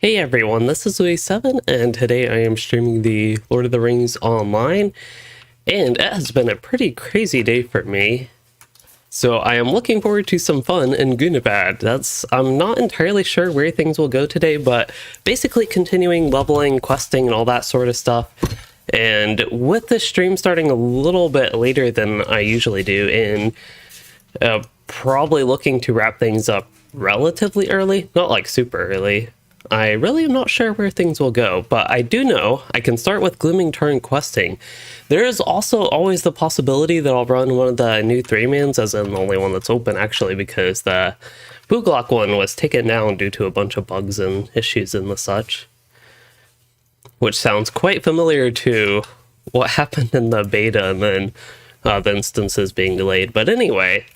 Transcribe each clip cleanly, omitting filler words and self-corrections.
Hey everyone, this is Louis7, and today I am streaming the Lord of the Rings online, and it has been a pretty crazy day for me. So I am looking forward to some fun in Gundabad. I'm not entirely sure where things will go today, but basically continuing leveling, questing, and all that sort of stuff. And with this stream starting a little bit later than I usually do, and probably looking to wrap things up relatively early, not like super early. I really am not sure where things will go, but I do know I can start with Gloomingtarn questing. There is also always the possibility that I'll run one of the new 3-mans, as in the only one that's open actually, because the Booglock one was taken down due to a bunch of bugs and issues and the such. Which sounds quite familiar to what happened in the beta and then the instances being delayed. But anyway,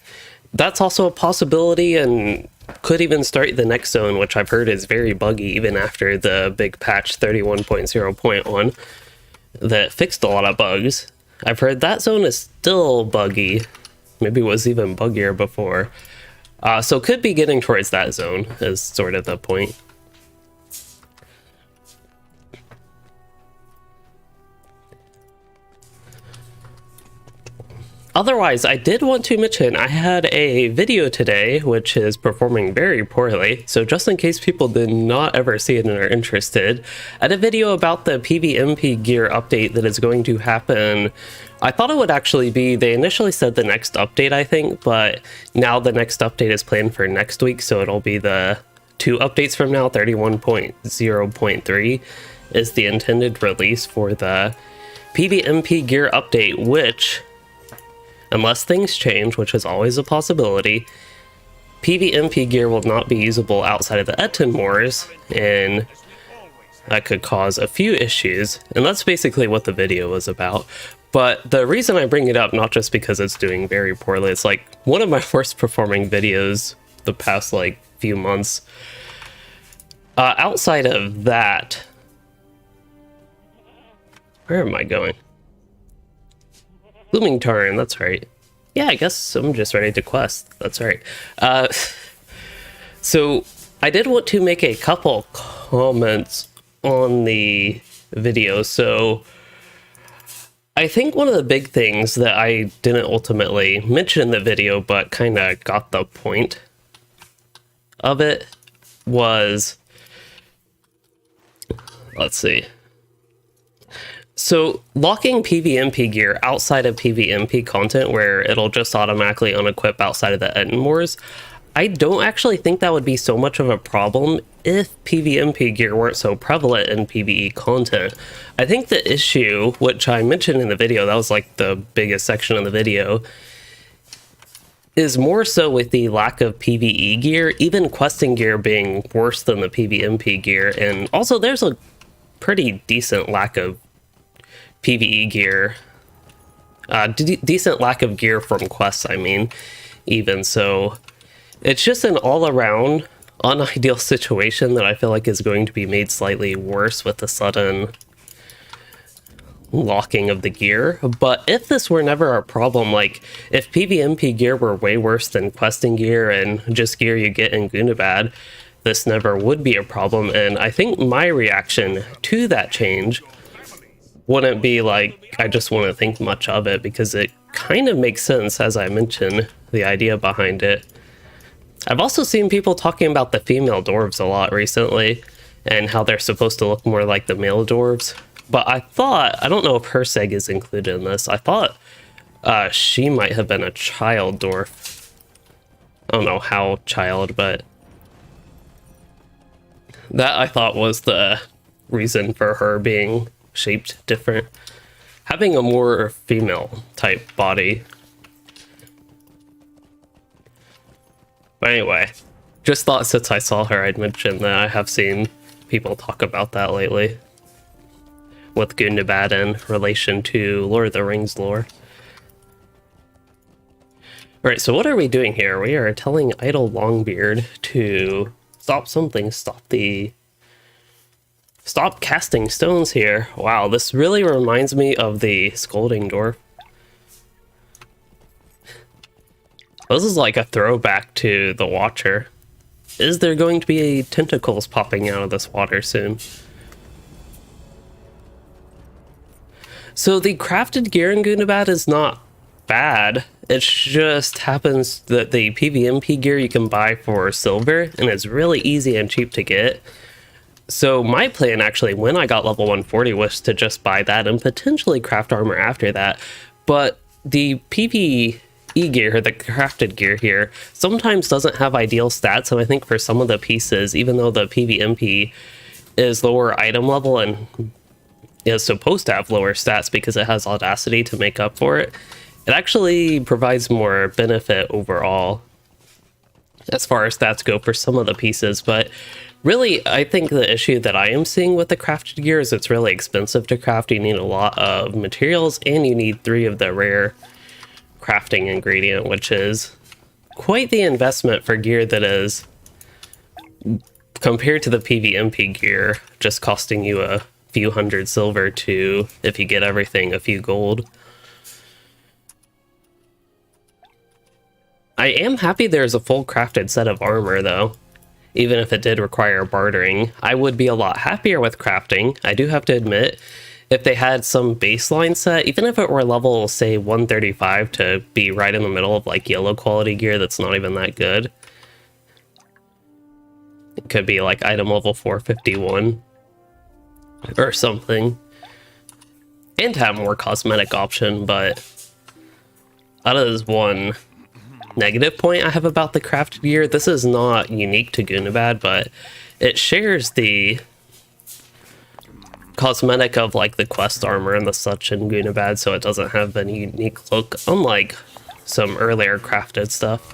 that's also a possibility, and could even start the next zone, which I've heard is very buggy even after the big patch 31.0.1 that fixed a lot of bugs. I've heard that zone is still buggy. Maybe it was even buggier before. So could be getting towards that zone is sort of the point. Otherwise, I did want to mention I had a video today which is performing very poorly, so just in case people did not ever see it and are interested, I had a video about the PvMP gear update that is going to happen. I thought it would actually be, they initially said the next update I think, but now the next update is planned for next week, so it'll be the 2 updates from now. 31.0.3 is the intended release for the PvMP gear update, which, unless things change, which is always a possibility, PvMP gear will not be usable outside of the Etten Moors, and that could cause a few issues, and that's basically what the video was about. But the reason I bring it up, not just because it's doing very poorly, it's like one of my worst performing videos the past like few months. Outside of that, where am I going? Gloomingtarn, that's right. Yeah, I guess I'm just ready to quest. That's right. So I did want to make a couple comments on the video. So I think one of the big things that I didn't ultimately mention in the video, but kind of got the point of it, was, let's see. So locking PvMP gear outside of PvMP content, where it'll just automatically unequip outside of the Etten Moors, I don't actually think that would be so much of a problem if PvMP gear weren't so prevalent in PvE content. I think the issue, which I mentioned in the video, that was like the biggest section of the video, is more so with the lack of PvE gear, even questing gear being worse than the PvMP gear, and also there's a pretty decent lack of PvE gear, decent lack of gear from quests, I mean, even. So it's just an all-around unideal situation that I feel like is going to be made slightly worse with the sudden locking of the gear. But if this were never a problem, like if PvMP gear were way worse than questing gear and just gear you get in Gundabad, this never would be a problem. And I think my reaction to that change wouldn't be like, I just want to think much of it, because it kind of makes sense, as I mentioned, the idea behind it. I've also seen people talking about the female dwarves a lot recently, and how they're supposed to look more like the male dwarves. But I thought, I don't know if Herseg is included in this, I thought she might have been a child dwarf. I don't know how child, but that I thought was the reason for her being shaped different, having a more female type body. But anyway, just thought since I saw her I'd mention that I have seen people talk about that lately with Gundabad in relation to Lord of the Rings lore. Alright, so what are we doing here? We are telling Idle Longbeard to stop something, stop casting stones here. Wow, this really reminds me of the Scolding Dwarf. This is like a throwback to The Watcher. is there going to be tentacles popping out of this water soon? So the crafted gear in Gundabad is not bad. It just happens that the PvMP gear you can buy for silver, and it's really easy and cheap to get. So my plan actually, when I got level 140, was to just buy that and potentially craft armor after that. But the PvE gear, the crafted gear here, sometimes doesn't have ideal stats. And I think for some of the pieces, even though the PvMP is lower item level and is supposed to have lower stats because it has audacity to make up for it, it actually provides more benefit overall as far as stats go for some of the pieces. But really, I think the issue that I am seeing with the crafted gear is it's really expensive to craft. You need a lot of materials, and you need 3 of the rare crafting ingredient, which is quite the investment for gear that is, compared to the PvMP gear, just costing you a few hundred silver to, if you get everything, a few gold. I am happy there's a full crafted set of armor though. Even if it did require bartering, I would be a lot happier with crafting. I do have to admit, if they had some baseline set, even if it were level, say, 135 to be right in the middle of like yellow quality gear that's not even that good. It could be like item level 451 or something. And have more cosmetic option, but that is one negative point I have about the crafted gear. This is not unique to Gundabad, but it shares the cosmetic of like the quest armor and the such in Gundabad, so it doesn't have any unique look, unlike some earlier crafted stuff.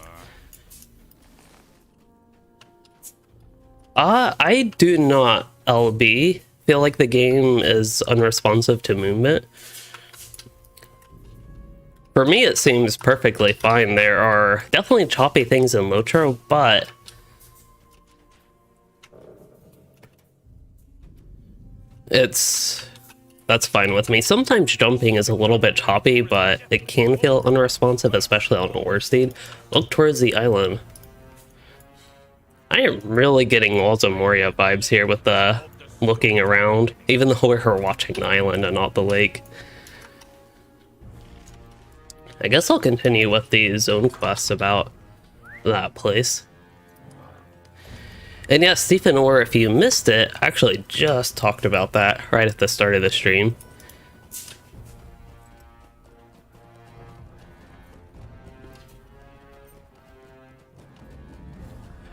I do not LB feel like the game is unresponsive to movement. For me, it seems perfectly fine. There are definitely choppy things in LOTRO, but that's fine with me. Sometimes jumping is a little bit choppy, but it can feel unresponsive, especially on Orsteed. Look towards the island. I am really getting Walls of Moria vibes here with the looking around, even though we're watching the island and not the lake. I guess I'll continue with the zone quests about that place. And yeah, Stephen, or if you missed it, I actually just talked about that right at the start of the stream.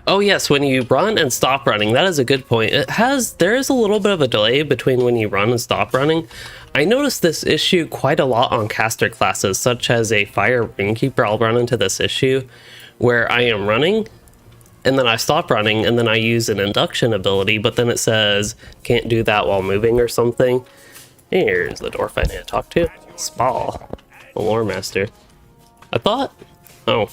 Oh yes, when you run and stop running, that is a good point. There is a little bit of a delay between when you run and stop running. I noticed this issue quite a lot on caster classes, such as a Fire Runekeeper. I'll run into this issue where I am running, and then I stop running, and then I use an induction ability, but then it says, can't do that while moving or something. Here's the dwarf I need to talk to. Spall, the lore master. I thought, oh,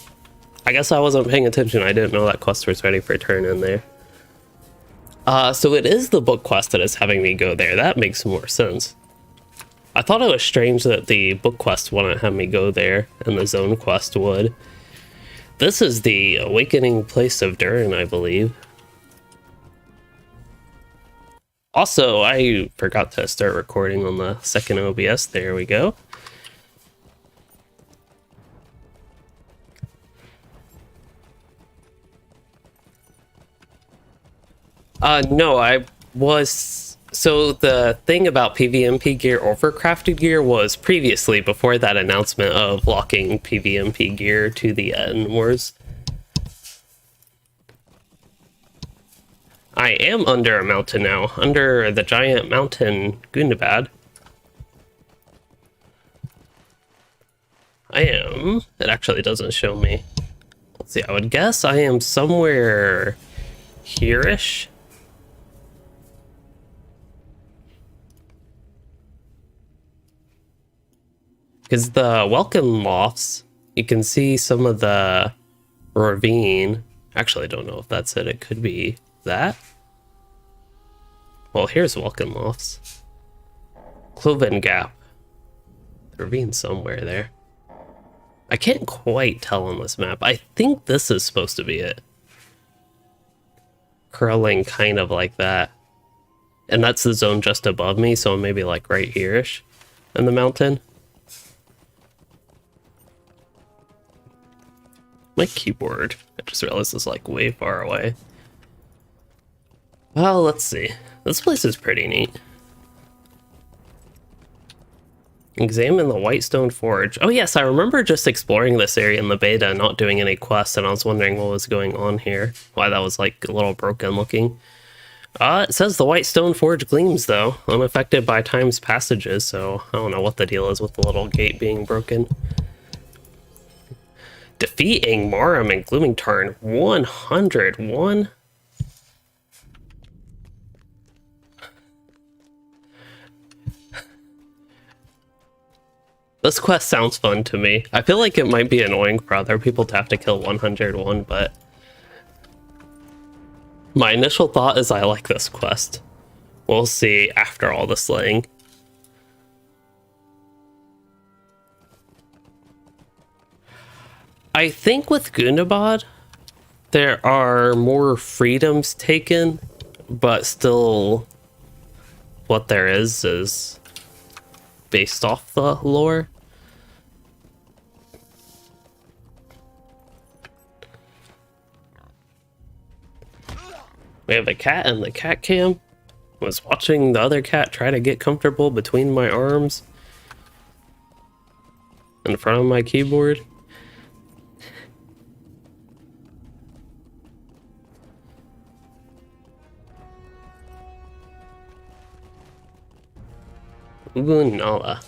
I guess I wasn't paying attention. I didn't know that quest was ready for a turn in there. So it is the book quest that is having me go there. That makes more sense. I thought it was strange that the book quest wouldn't have me go there, and the zone quest would. This is the Awakening Place of Durin, I believe. Also, I forgot to start recording on the second OBS. There we go. No, I was... So the thing about PvMP gear over crafted gear was previously, before that announcement of locking PvMP gear to the end wars. I am under a mountain now, under the giant mountain Gundabad. I am... It actually doesn't show me. Let's see, I would guess I am somewhere here-ish. Because the welcome lofts, you can see some of the ravine. Actually, I don't know if that's it. It could be that. Well, here's welcome lofts. Cloven Gap. The ravine somewhere there. I can't quite tell on this map. I think this is supposed to be it. curling kind of like that. And that's the zone just above me, so maybe like right here-ish in the mountain. My keyboard, I just realized, is like way far away. Well, let's see. This place is pretty neat. Examine the Whitestone Forge. Oh yes, I remember just exploring this area in the beta and not doing any quests, and I was wondering what was going on here. Why that was like a little broken looking. It says the Whitestone Forge gleams though, unaffected by time's passages, so I don't know what the deal is with the little gate being broken. Defeating Marum and Gloomingtarn 101. This quest sounds fun to me. I feel like it might be annoying for other people to have to kill 101, but my initial thought is I like this quest. We'll see after all the slaying. I think with Gundabad, there are more freedoms taken, but still what there is based off the lore. We have a cat in the cat cam. Was watching the other cat try to get comfortable between my arms in front of my keyboard. Nala.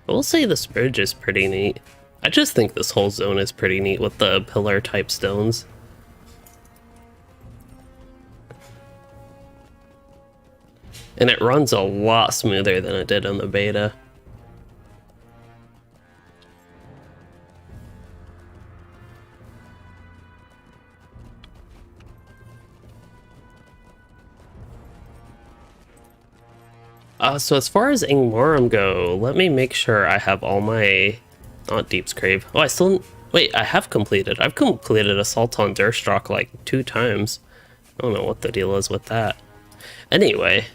I will say this bridge is pretty neat. I just think this whole zone is pretty neat with the pillar type stones. And it runs a lot smoother than it did in the beta. So as far as Ingmarum go, let me make sure I have all my... Not Deep's Grave. Oh, I still... Wait, I have completed. I've completed Assault on Durstrock like 2 times. I don't know what the deal is with that. Anyway.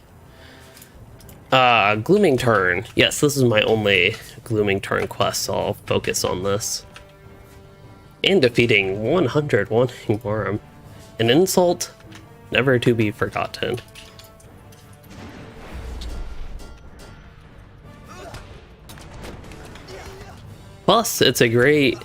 Gloomingtarn. Yes, this is my only Gloomingtarn quest, so I'll focus on this. And defeating 101 Ingmarum. An insult never to be forgotten. Plus, it's a great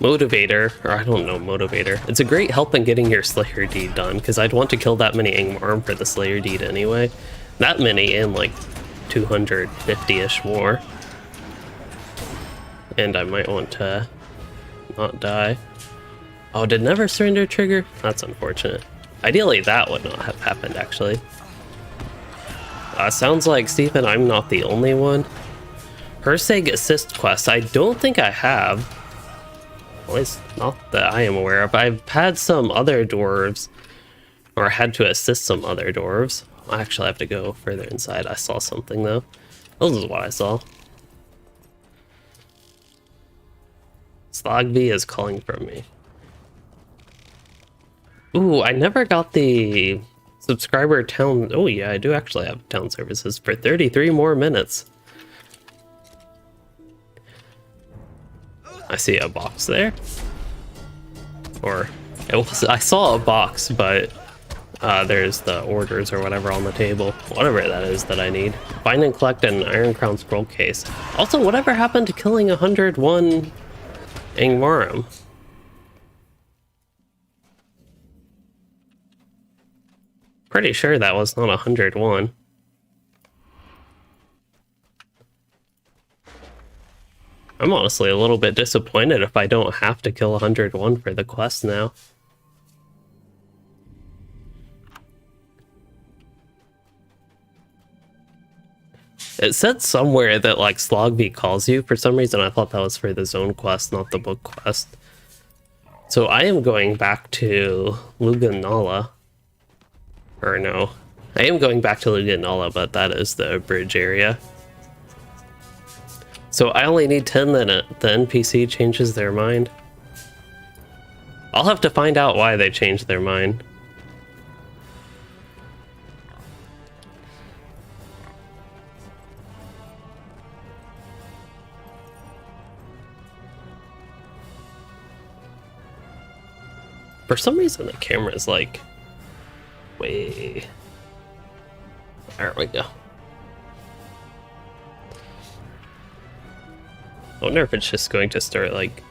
motivator, or I don't know, motivator. It's a great help in getting your Slayer deed done, because I'd want to kill that many Ingmarum for the Slayer deed anyway. That many and like 250-ish more. And I might want to not die. Oh, did Never Surrender trigger? That's unfortunate. Ideally, that would not have happened, actually. Sounds like, Stephen, I'm not the only one. Herseg assist quest, I don't think I have. At least not that I am aware of. I've had some other dwarves, or had to assist some other dwarves. I actually have to go further inside. I saw something though. This is what I saw. Slogby is calling from me. Ooh, I never got the subscriber town. Oh yeah, I do actually have town services for 33 more minutes. I see a box there. Or it was, I saw a box, but there's the orders or whatever on the table. Whatever that is that I need. Find and collect an Iron Crown scroll case. Also, whatever happened to killing 101 Ingmarum? Pretty sure that was not 101. I'm honestly a little bit disappointed if I don't have to kill 101 for the quest now. It said somewhere that like Slogby calls you. For some reason I thought that was for the zone quest, not the book quest. So I am going back to Luganala. Or no. I am going back to Luganala, but that is the bridge area. So I only need 10, then the NPC changes their mind. I'll have to find out why they changed their mind. For some reason the camera's like way... There we go. I wonder if it's just going to start like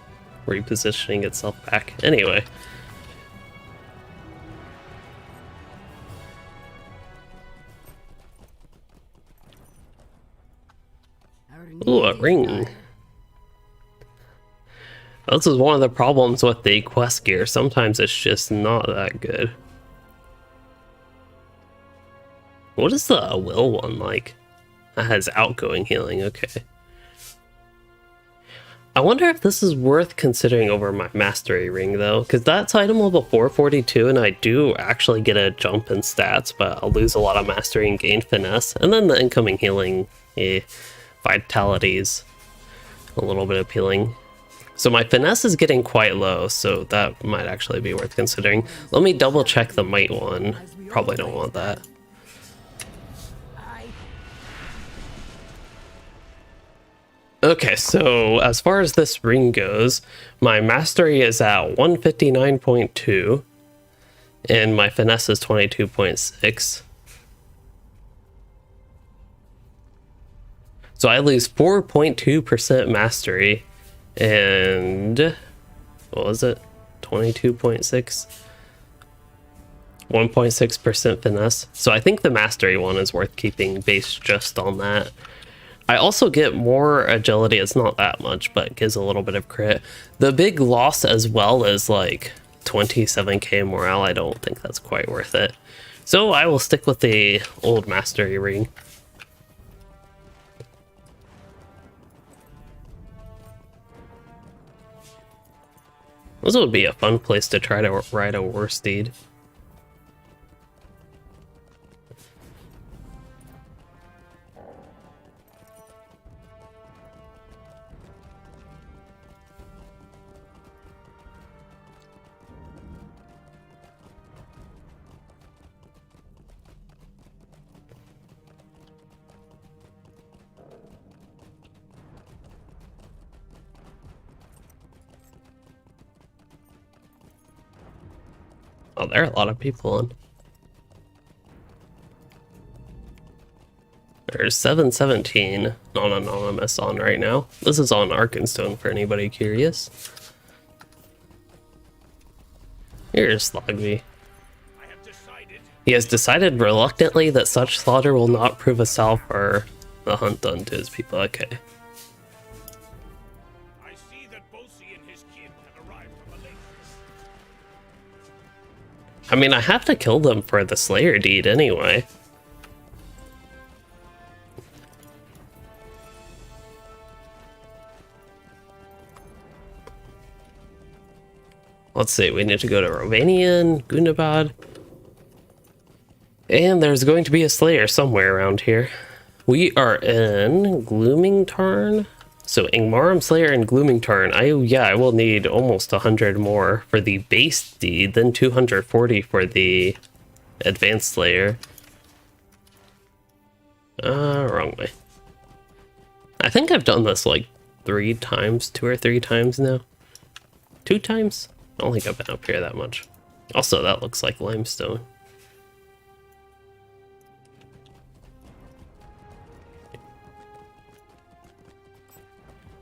repositioning itself back. Anyway. Ooh, a ring. This is one of the problems with the quest gear. Sometimes it's just not that good. What is the will one like? That has outgoing healing, okay. I wonder if this is worth considering over my mastery ring though, because that's item level 442 and I do actually get a jump in stats, but I'll lose a lot of mastery and gain finesse, and then the incoming healing, vitality is a little bit appealing. So my finesse is getting quite low, so that might actually be worth considering. Let me double check the might one. Probably don't want that. Okay, so as far as this ring goes, my mastery is at 159.2 and my finesse is 22.6. So I lose 4.2% mastery and what was it? 22.6? 1.6% finesse. So I think the mastery one is worth keeping based just on that. I also get more agility. It's not that much, but it gives a little bit of crit. The big loss as well is like 27k morale. I don't think that's quite worth it. So I will stick with the old mastery ring. This would be a fun place to try to ride a war steed. Oh, there are a lot of people on. There's 717 non-anonymous on right now. This is on Arkenstone for anybody curious. Here's Slogby. He has decided reluctantly that such slaughter will not prove a salve for the hunt done to his people. Okay. I mean, I have to kill them for the Slayer deed anyway. Let's see, we need to go to Rovanian, Gundabad. And there's going to be a Slayer somewhere around here. We are in Gloomingtarn. So Ingmarum Slayer and Gloomingtarn. I will need almost 100 more for the base deed, then 240 for the advanced Slayer. Wrong way. I think I've done this like 3 times, 2 or 3 times now. 2 times? I don't think I've been up here that much. Also, that looks like limestone.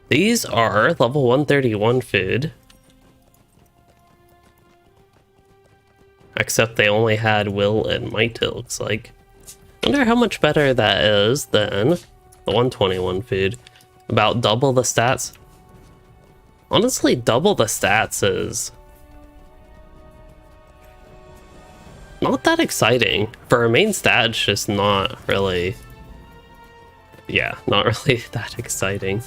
These are level 131 food. Except they only had will and might, it looks like. I wonder how much better that is than the 121 food. About double the stats. Honestly, double the stats is not that exciting. For a main stat, it's just not really... Yeah, not really that exciting.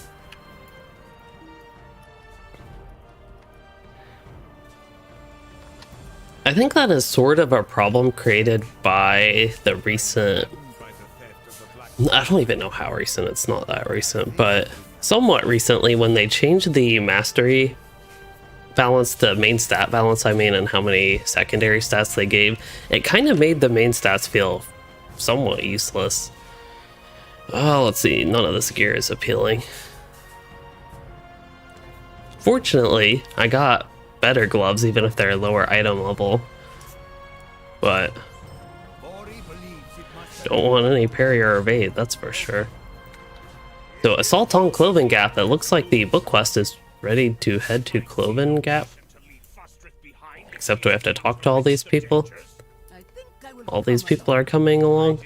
I think that is sort of a problem created by the recent... I don't even know how recent, it's not that recent, but somewhat recently when they changed the mastery balance to main stat balance, I mean, and how many secondary stats they gave, it kind of made the main stats feel somewhat useless. Oh, let's see, none of this gear is appealing. Fortunately, I got better gloves, even if they're lower item level. But don't want any parry or evade, that's for sure. So Assault on Cloven Gap, it looks like the book quest is ready to head to Cloven Gap. Except we have to talk to all these people. All these people are coming along.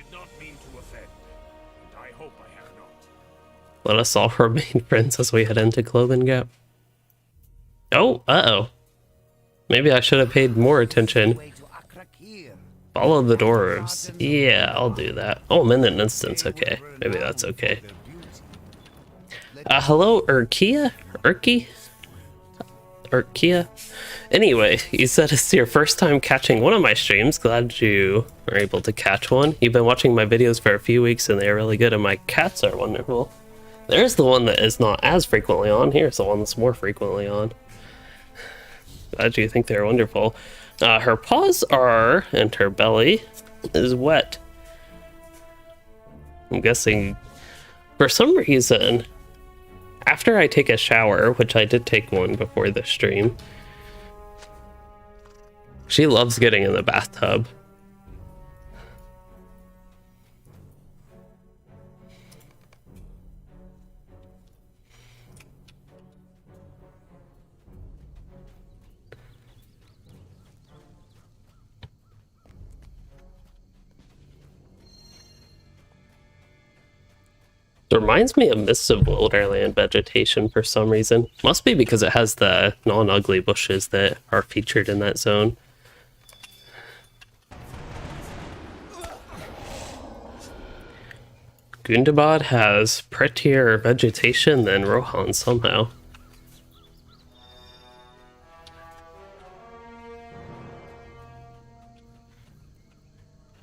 Let us all remain friends as we head into Cloven Gap. Oh, uh-oh. Maybe I should have paid more attention. Follow the Dwarves. Yeah, I'll do that. Oh, I'm in an instance. Okay. Maybe that's okay. Hello, Urkia? Urkia? Anyway, you said it's your first time catching one of my streams. Glad you are able to catch one. You've been watching my videos for a few weeks and they're really good and my cats are wonderful. There's the one that is not as frequently on. Here's the one that's more frequently on. Glad you think they're wonderful. Her paws are, and her belly is wet. I'm guessing for some reason, after I take a shower, which I did take one before the stream, she loves getting in the bathtub. It reminds me of Mists of Wilderland vegetation for some reason. Must be because it has the non-ugly bushes that are featured in that zone. Gundabad has prettier vegetation than Rohan somehow.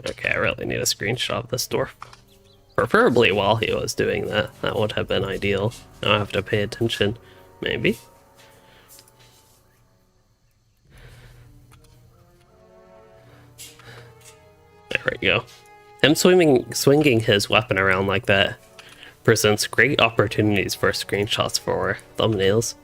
Okay, I really need a screenshot of this dwarf. Preferably while he was doing that. That would have been ideal. Now I have to pay attention. Maybe? There we go. Him swinging his weapon around like that presents great opportunities for screenshots for thumbnails.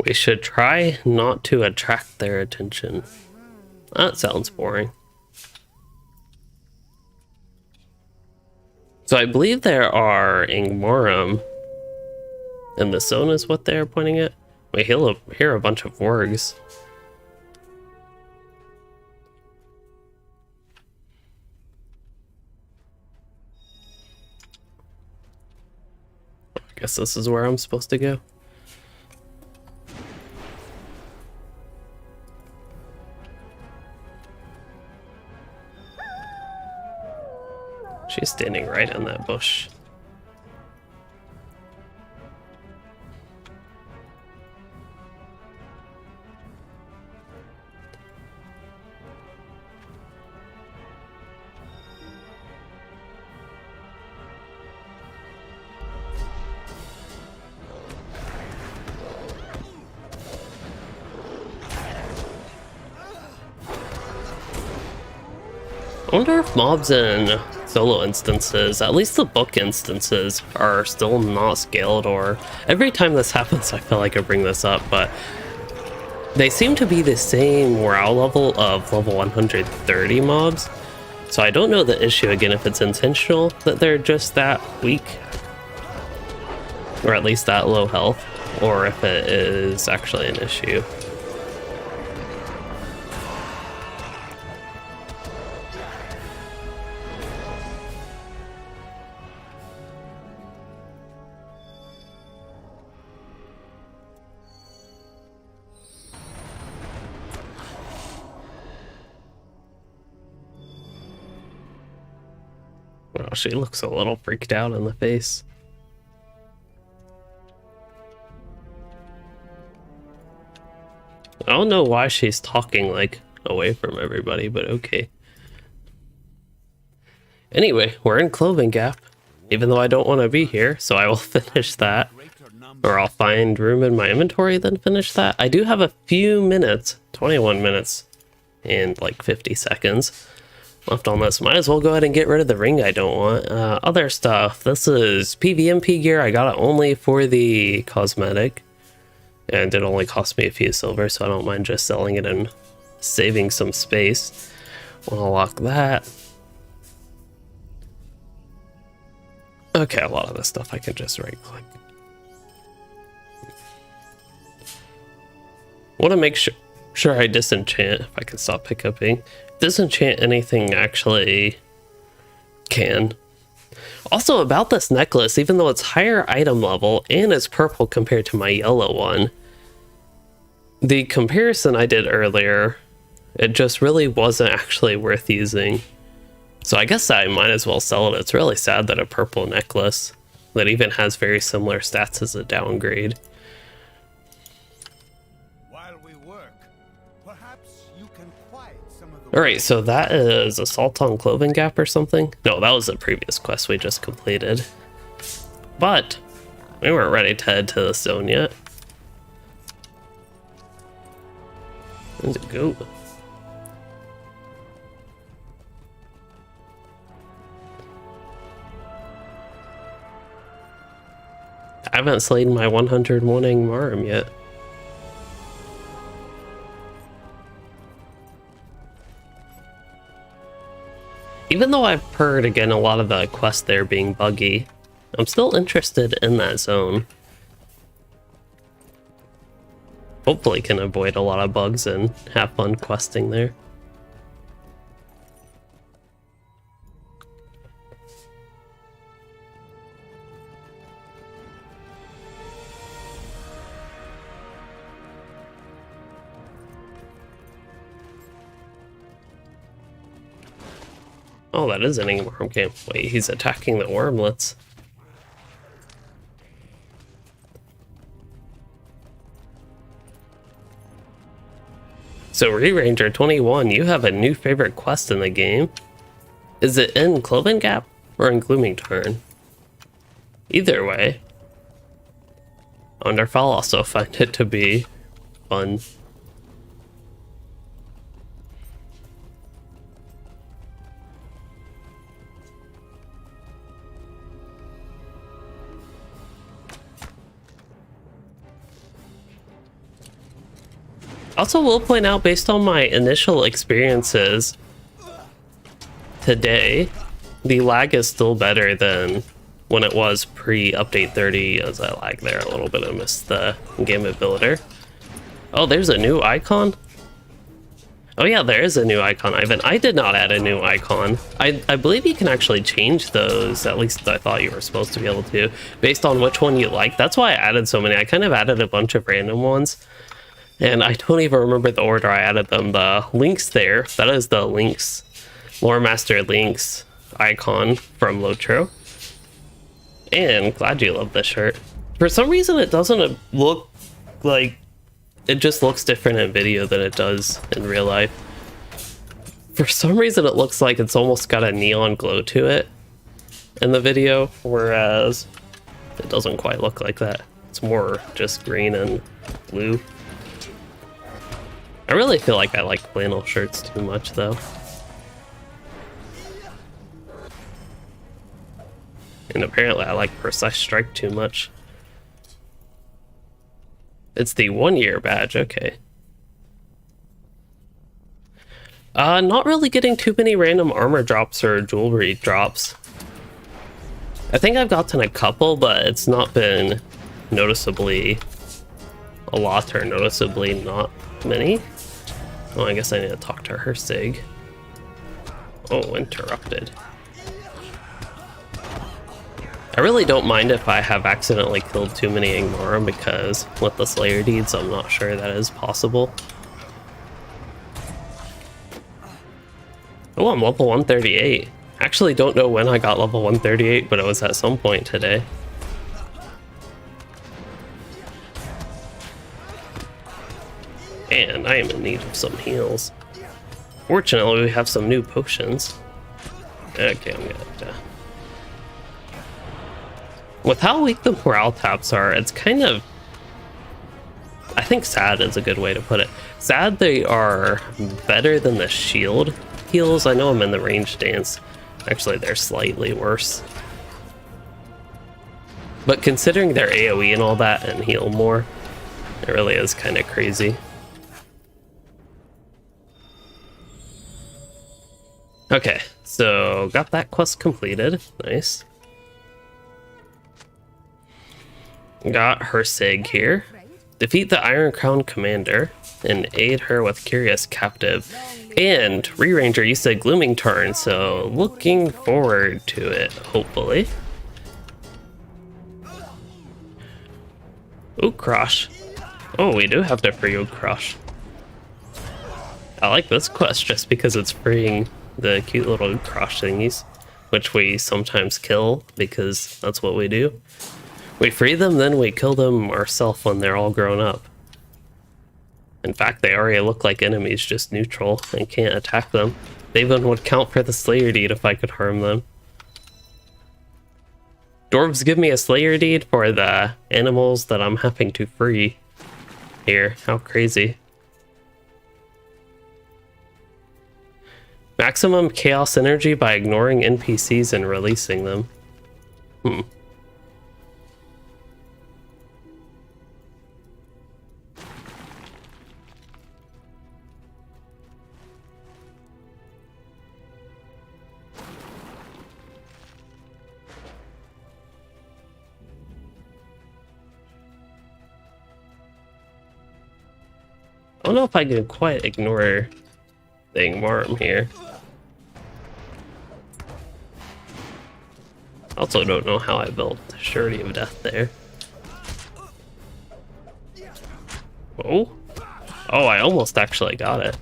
We should try not to attract their attention. That sounds boring. So I believe there are Ingmarum in the zone is what they're pointing at. We hear a bunch of wargs. I guess this is where I'm supposed to go. She's standing right in that bush. I wonder if mobs in solo instances, at least the book instances, are still not scaled, or every time this happens I feel like I bring this up, but they seem to be the same morale level of level 130 mobs. So I don't know the issue again, if it's intentional that they're just that weak, or at least that low health, or if it is actually an issue. Oh, she looks a little freaked out in the face. I don't know why she's talking like away from everybody, but okay. Anyway, we're in Cloven Gap, even though I don't want to be here, so I will finish that. Or I'll find room in my inventory, then finish that. I do have a few minutes, 21 minutes and like 50 seconds left on this. Might as well go ahead and get rid of the ring I don't want. Other stuff, this is PvMP gear. I got it only for the cosmetic, and it only cost me a few silver, so I don't mind just selling it and saving some space. I'll lock that. Okay, a lot of this stuff I can just right click. Want to make sure I disenchant, if I can stop hiccuping. Disenchant anything actually can. Also about this necklace, even though it's higher item level and it's purple compared to my yellow one, the comparison I did earlier, it just really wasn't actually worth using. So I guess I might as well sell it. It's really sad that a purple necklace that even has very similar stats is a downgrade. Alright, so that is Assault on Cloven Gap or something? No, that was the previous quest we just completed. But we weren't ready to head to the zone yet. Where's it go? I haven't slain my 101 Angmarim yet. Even though I've heard, again, a lot of the quests there being buggy, I'm still interested in that zone. Hopefully can avoid a lot of bugs and have fun questing there. Oh, that is an Angmarim camp. Wait, he's attacking the wormlets. So, Re-Ranger 21, you have a new favorite quest in the game. Is it in Cloven Gap or in Gloomingtarn? Either way. I wonder if I'll also find it to be fun. Also, will point out, based on my initial experiences today, the lag is still better than when it was pre-update 30, as I lag there a little bit. I missed the game builder. Oh, there's a new icon? Oh yeah, there is a new icon, Ivan. I did not add a new icon. I believe you can actually change those, at least I thought you were supposed to be able to, based on which one you like. That's why I added so many. I kind of added a bunch of random ones. And I don't even remember the order I added them. The links there, that is the links, Lore Master links icon from LOTRO. And glad you love this shirt. For some reason it doesn't look like, it just looks different in video than it does in real life. For some reason it looks like it's almost got a neon glow to it in the video, whereas it doesn't quite look like that. It's more just green and blue. I really feel like I like flannel shirts too much, though. And apparently I like Precise Strike too much. It's the 1-year badge, okay. Not really getting too many random armor drops or jewelry drops. I think I've gotten a couple, but it's not been noticeably a lot or noticeably not many. Oh, I guess I need to talk to her sig. Oh, interrupted. I really don't mind if I have accidentally killed too many Angmarim, because with the Slayer deeds, I'm not sure that is possible. Oh, I'm level 138. Actually don't know when I got level 138, but it was at some point today. And I am in need of some heals. Fortunately, we have some new potions. Okay, I'm gonna have to With how weak the morale taps are, it's kind of, I think sad is a good way to put it. Sad they are better than the shield heals. I know I'm in the range dance. Actually, they're slightly worse. But considering their AoE and all that and heal more, it really is kind of crazy. Okay, so got that quest completed. Nice. Got her sig here. Defeat the Iron Crown Commander and aid her with Curious Captive. And Re-Ranger, you said Gloomingtarn, so looking forward to it, hopefully. Ukrosh. Oh, we do have to free Ukrosh. I like this quest just because it's freeing the cute little Ukrosh thingies, which we sometimes kill because that's what we do. We free them, then we kill them ourselves when they're all grown up. In fact, they already look like enemies, just neutral, and can't attack them. They even would count for the Slayer Deed if I could harm them. Dwarves give me a Slayer Deed for the animals that I'm having to free here. How crazy. Maximum chaos energy by ignoring NPCs and releasing them. I don't know if I can quite ignore the Ingmarum here. Also don't know how I built Surety of Death there. Oh? Oh, I almost actually got it.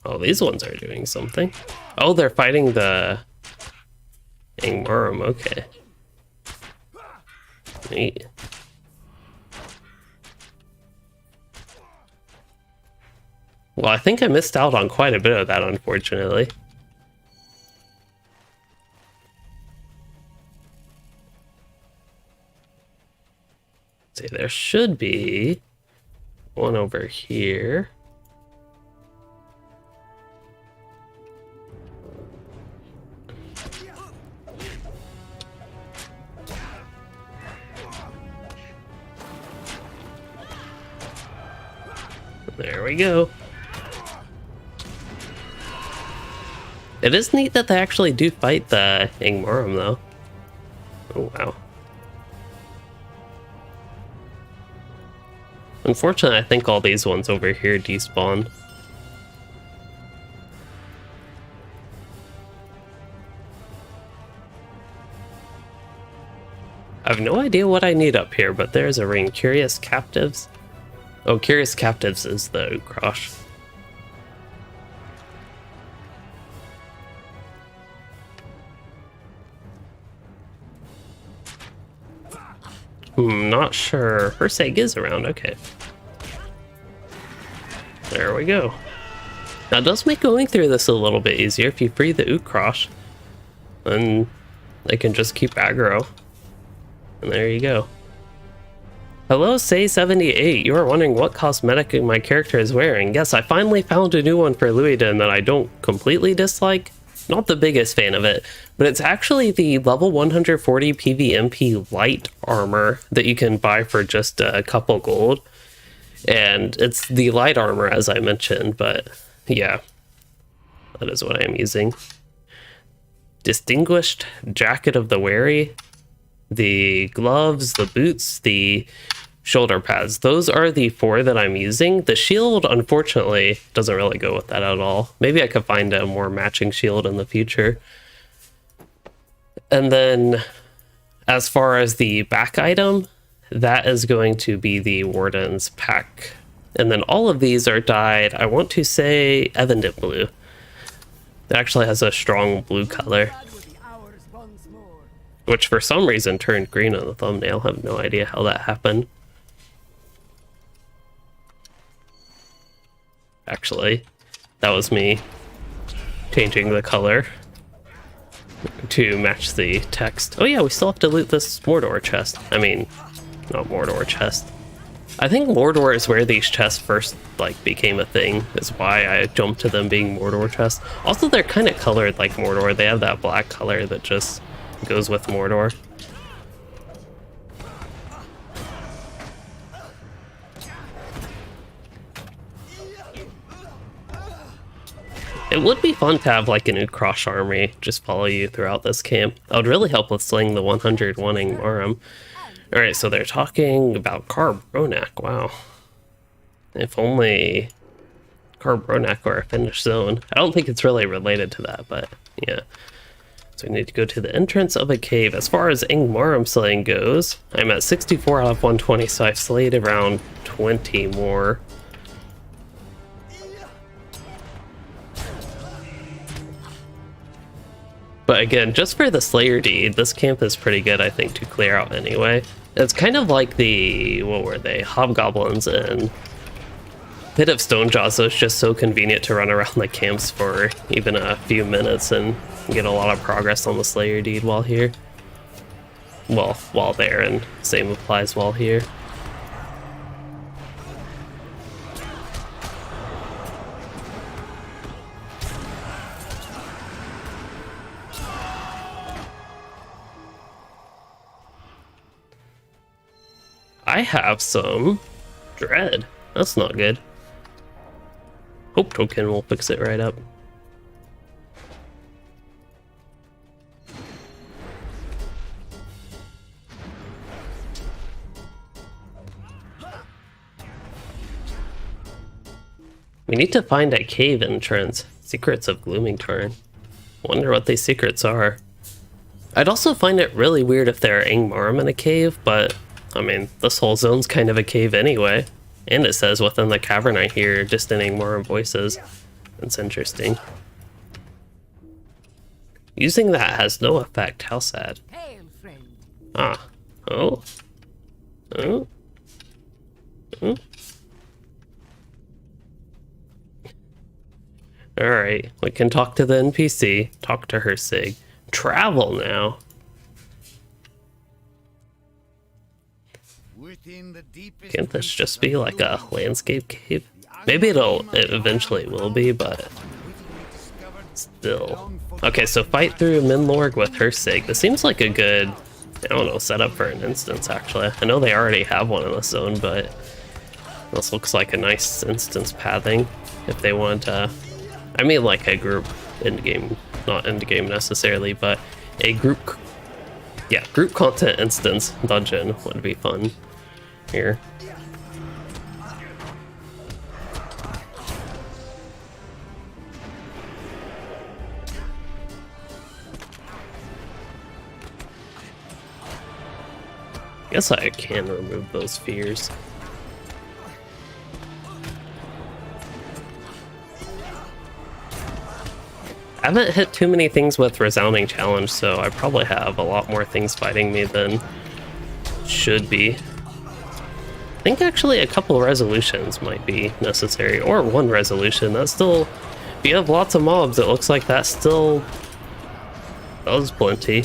Oh, these ones are doing something. Oh, they're fighting the Ingmarum, okay. Neat. Well, I think I missed out on quite a bit of that, unfortunately. Let's see, there should be one over here. There we go. It is neat that they actually do fight the Ingmarum, though. Oh, wow. Unfortunately, I think all these ones over here despawn. I have no idea what I need up here, but there's a ring. Curious Captives. Oh, Curious Captives is the Ukrosh. Not sure. Herseg is around, okay. There we go. Now, it does make going through this a little bit easier if you free the Ukrosh. Then they can just keep aggro. And there you go. Hello, Say78. You are wondering what cosmetic my character is wearing. Yes, I finally found a new one for Louisden that I don't completely dislike. Not the biggest fan of it, but it's actually the level 140 PvMP light armor that you can buy for just a couple gold. And it's the light armor, as I mentioned, but yeah, that is what I am using. Distinguished Jacket of the Wary, the gloves, the boots, the shoulder pads. Those are the 4 that I'm using. The shield, unfortunately, doesn't really go with that at all. Maybe I could find a more matching shield in the future. And then, as far as the back item, that is going to be the Warden's pack. And then all of these are dyed, I want to say, Evandit blue. It actually has a strong blue color, which for some reason turned green on the thumbnail. I have no idea how that happened. actually. That was me changing the color to match the text. Oh yeah, we still have to loot this Mordor chest. I mean, not Mordor chest. I think Mordor is where these chests first, like, became a thing. Is why I jumped to them being Mordor chests. Also, they're kind of colored like Mordor. They have that black color that just goes with Mordor. It would be fun to have like a new Cross army just follow you throughout this camp. That would really help with slaying the 101 Ingmarum. Alright, so they're talking about Carbronak. Wow. If only Carbronak were a finished zone. I don't think it's really related to that, but yeah. So we need to go to the entrance of a cave. As far as Ingmarum slaying goes, I'm at 64 out of 120, so I've slayed around 20 more. But again, just for the Slayer deed, this camp is pretty good, I think, to clear out anyway. It's kind of like the, what were they, Hobgoblins and Pit of Stonejaws, so it's just so convenient to run around the camps for even a few minutes and get a lot of progress on the Slayer deed while here. Well, while there, and same applies while here. I have some dread. That's not good. Hope token will fix it right up. We need to find a cave entrance. Secrets of Gloomingtarn. Wonder what these secrets are. I'd also find it really weird if there are Ingmarum in a cave, but I mean, this whole zone's kind of a cave anyway. And it says within the cavern I hear distant Ingmarum voices. That's interesting. Using that has no effect. How sad. Ah. Oh. Oh. Oh. Alright, we can talk to the NPC. Talk to her, Sig. Travel now. Can't this just be like a landscape cave? Maybe it eventually will be, but still. Okay, so fight through Minlorg with her Sig. This seems like a good, I don't know, setup for an instance, actually. I know they already have one in the zone, but this looks like a nice instance pathing if they want I mean like a group endgame, not endgame necessarily, but a group, yeah, group content instance dungeon would be fun here. Guess I can remove those fears. I haven't hit too many things with Resounding Challenge, so I probably have a lot more things fighting me than should be. I think actually a couple resolutions might be necessary, or one resolution. That's still, if you have lots of mobs, it looks like that still does plenty.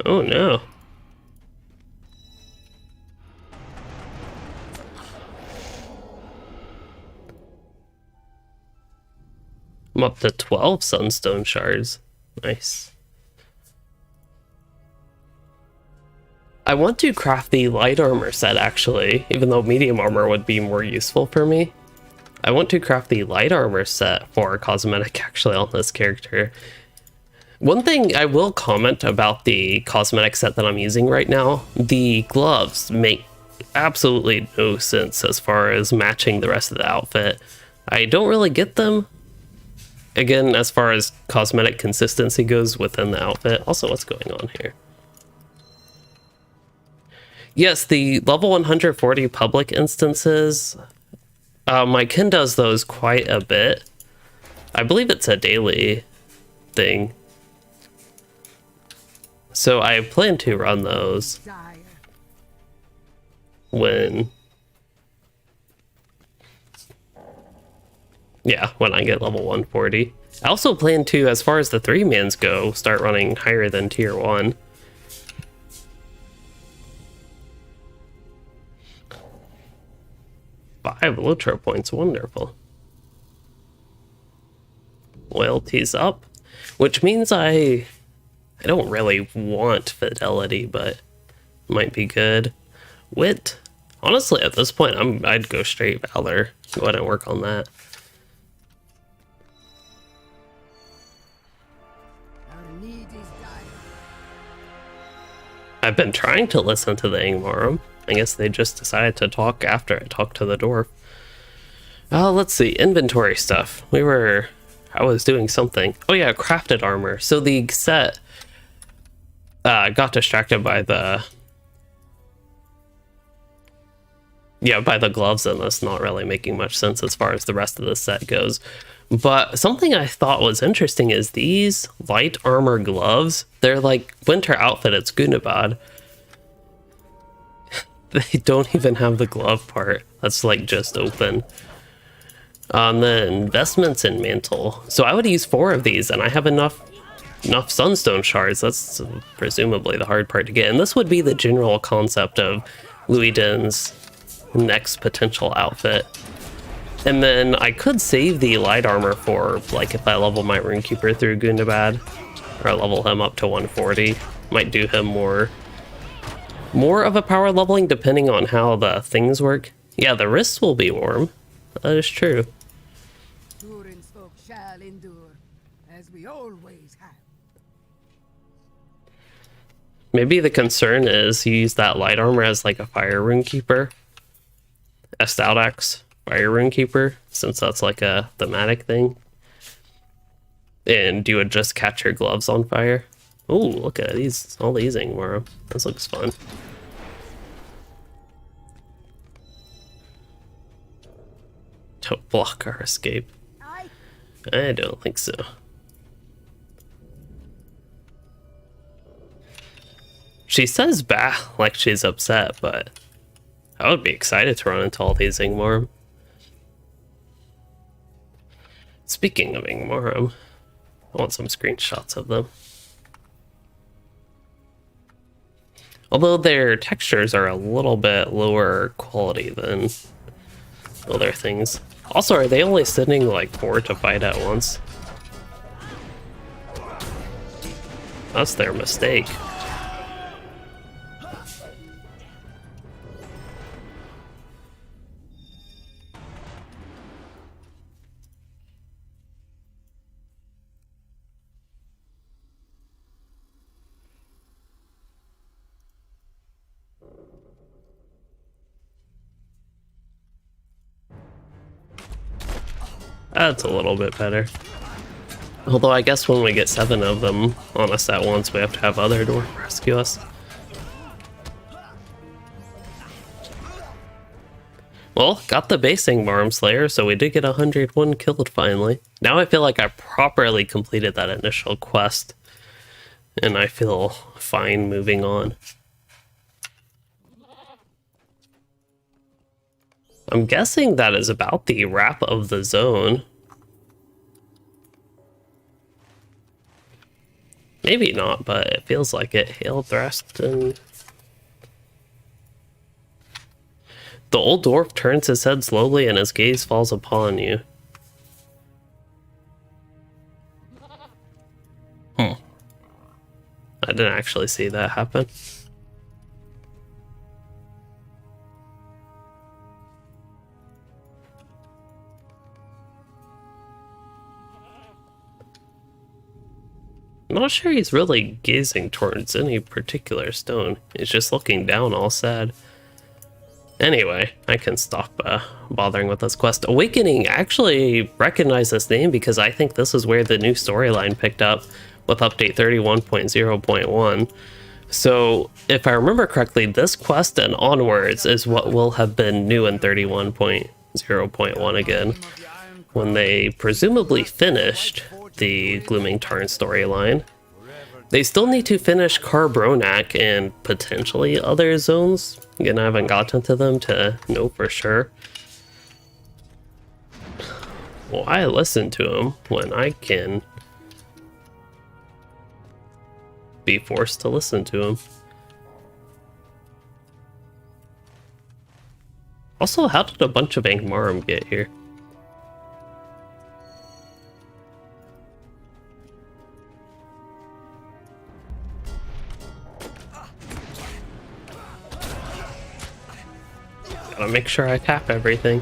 Oh no. I'm up to 12 sunstone shards. Nice. I want to craft the light armor set actually, even though medium armor would be more useful for me. I want to craft the light armor set for cosmetic actually on this character. One thing I will comment about the cosmetic set that I'm using right now, the gloves make absolutely no sense as far as matching the rest of the outfit. I don't really get them. Again, as far as cosmetic consistency goes within the outfit. Also, what's going on here? Yes, the level 140 public instances, my kin does those quite a bit. I believe it's a daily thing. So I plan to run those when... Yeah, when I get level 140. I also plan to, as far as the 3-mans go, start running higher than tier 1. Five LOTRO points, wonderful. Loyalty's up, which means I don't really want fidelity, but might be good. Wit, honestly, at this point, I'd go straight valor. Go ahead and work on that. I've been trying to listen to the Ingmarum. I guess they just decided to talk after I talked to the dwarf. Let's see, inventory stuff. I was doing something. Oh yeah, crafted armor. So the set got distracted by the gloves, and that's not really making much sense as far as the rest of the set goes. But something I thought was interesting is these light armor gloves. They're like winter outfit at Gundabad. They don't even have the glove part. That's like just open. The investments in mantle. So I would use 4 of these, and I have enough sunstone shards. That's presumably the hard part to get. And this would be the general concept of Louis Den's next potential outfit. And then I could save the light armor for, like, if I level my Runekeeper through Gundabad, or I level him up to 140. Might do him more of a power leveling depending on how the things work. Yeah, the wrists will be warm. That is true. Folk shall endure, as we always have. Maybe the concern is you use that light armor as like a fire Runekeeper. Estaudax fire Runekeeper, since that's like a thematic thing. And you would just catch your gloves on fire. Ooh, look at these, all these Ingmarum. This looks fun. Don't block our escape. I don't think so. She says bah like she's upset, but I would be excited to run into all these Ingmarum. Speaking of Ingmarum, I want some screenshots of them. Although their textures are a little bit lower quality than other things. Also, are they only sending like 4 to fight at once? That's their mistake. That's a little bit better. Although I guess when we get 7 of them on us at once, we have to have other dwarf rescue us. Well, got the base Ingmarum Slayer, so we did get 101 killed finally. Now I feel like I properly completed that initial quest, and I feel fine moving on. I'm guessing that is about the wrap of the zone. Maybe not, but it feels like it. Hail Thraston. The old dwarf turns his head slowly and his gaze falls upon you. I didn't actually see that happen. I'm not sure he's really gazing towards any particular stone. He's just looking down all sad. Anyway, I can stop bothering with this quest. Awakening, I actually recognize this name because I think this is where the new storyline picked up with update 31.0.1. So, if I remember correctly, this quest and onwards is what will have been new in 31.0.1 again. when they presumably finished the Gloomingtarn storyline. They still need to finish Carbronak and potentially other zones. Again, I haven't gotten to them to know for sure. Why listen to them when I can be forced to listen to them? Also, how did a bunch of Angmarum get here? Gotta make sure I tap everything.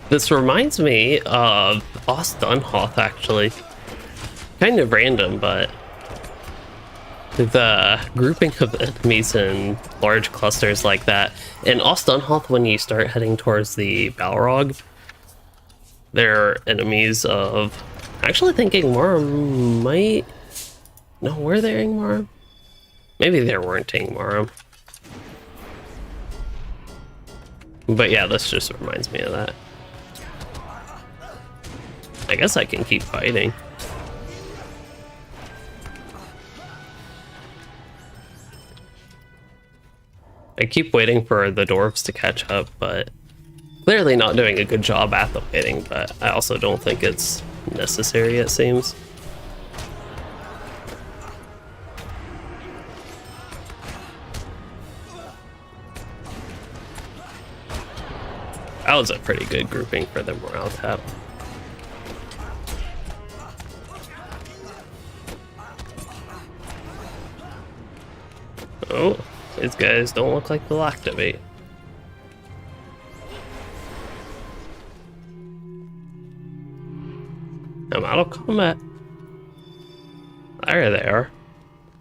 This reminds me of Dunhoth, actually. Kind of random, but the grouping of enemies in large clusters like that. In Dunhoth, when you start heading towards the Balrog, they're enemies of... I actually think Angmarum might... No, were there Angmarum? Maybe there weren't Angmarum. But yeah, this just reminds me of that. I guess I can keep fighting. I keep waiting for the Dwarves to catch up, but clearly not doing a good job at the waiting, but I also don't think it's necessary, it seems. That was a pretty good grouping for the morale tap. Oh, these guys don't look like they'll activate. I'm out of combat. There they are.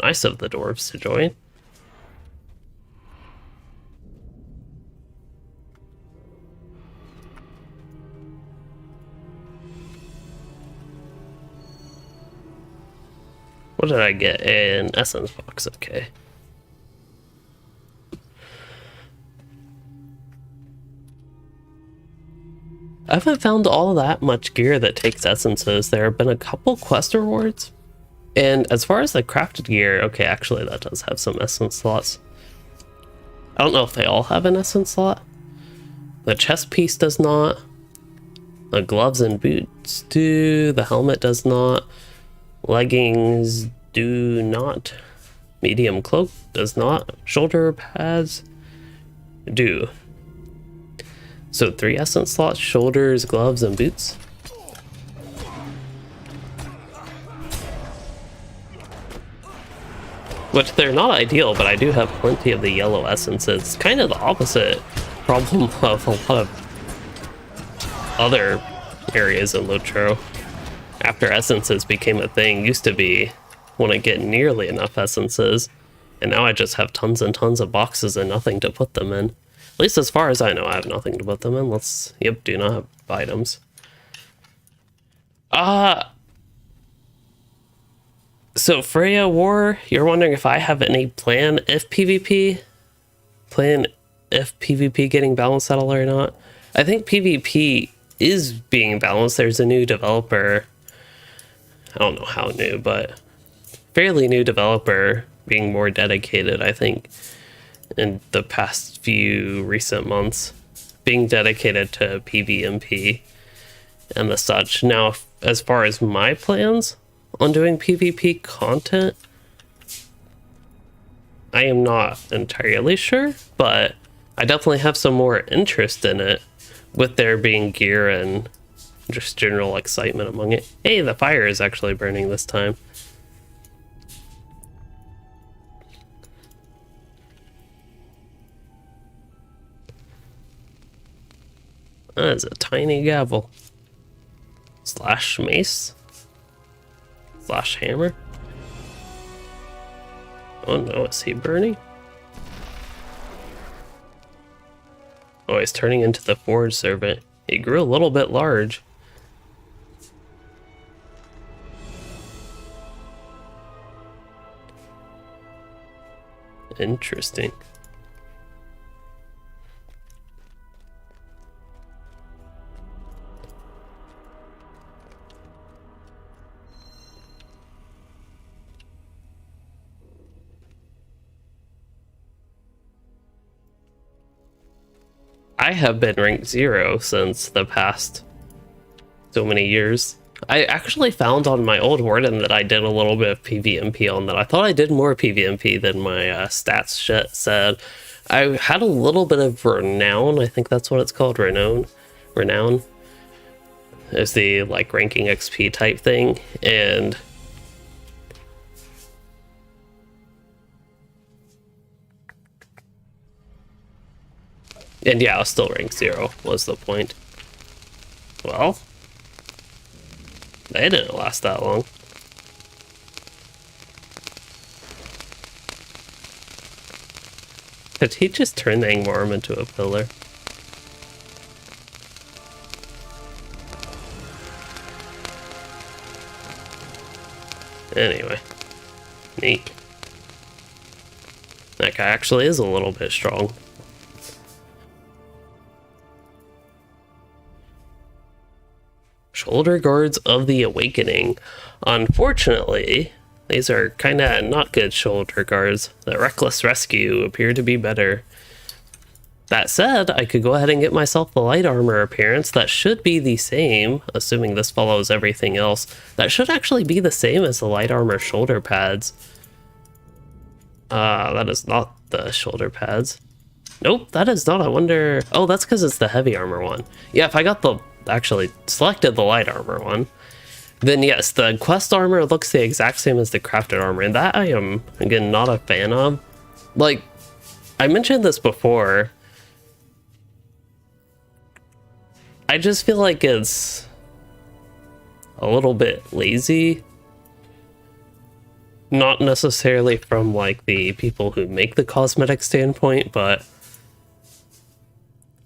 Nice of the Dwarves to join. What did I get? An essence box, okay. I haven't found all that much gear that takes essences. There have been a couple quest rewards. And as far as the crafted gear, okay, actually that does have some essence slots. I don't know if they all have an essence slot. The chest piece does not. The gloves and boots do. The helmet does not. Leggings do not. Medium cloak does not. Shoulder pads do. So 3 essence slots, shoulders, gloves, and boots. Which they're not ideal, but I do have plenty of the yellow essences. It's kind of the opposite problem of a lot of other areas in LOTRO. After essences became a thing, used to be wouldn't get nearly enough essences, and now I just have tons and tons of boxes and nothing to put them in. At least as far as I know, I have nothing to put them in. Yep, do not have items. So Freya War, you're wondering if I have any plan if PvP getting balanced at all or not. I think PvP is being balanced. There's a new developer. I don't know how new, but fairly new developer being more dedicated, I think, in the past few recent months, being dedicated to PvMP and the such. Now, as far as my plans on doing PvP content, I am not entirely sure, but I definitely have some more interest in it, with there being gear and just general excitement among it. Hey, the fire is actually burning this time. That is a tiny gavel. Slash mace. Slash hammer. Oh no, is he burning? Oh, he's turning into the Forge Servant. He grew a little bit large. Interesting. I have been ranked 0 since the past so many years. I actually found on my old Warden that I did a little bit of PvMP on that. I thought I did more PvMP than my stats shit said. I had a little bit of Renown. I think that's what it's called, Renown. Renown is the like ranking XP type thing, and yeah, I was still ranked 0 was the point. Well, they didn't last that long. Did he just turn the Angmar into a pillar? Anyway, neat. That guy actually is a little bit strong. Shoulder Guards of the Awakening. Unfortunately, these are kind of not good shoulder guards. The Reckless Rescue appear to be better. That said, I could go ahead and get myself the light armor appearance. That should be the same, assuming this follows everything else. That should actually be the same as the light armor shoulder pads. That is not the shoulder pads. Nope, that is not. I wonder... Oh, that's because it's the heavy armor one. Yeah, if I got the... actually selected the light armor one, then yes, the quest armor looks the exact same as the crafted armor, and that I am, again, not a fan of. Like, I mentioned this before, I just feel like it's a little bit lazy. Not necessarily from, like, the people who make the cosmetic standpoint, but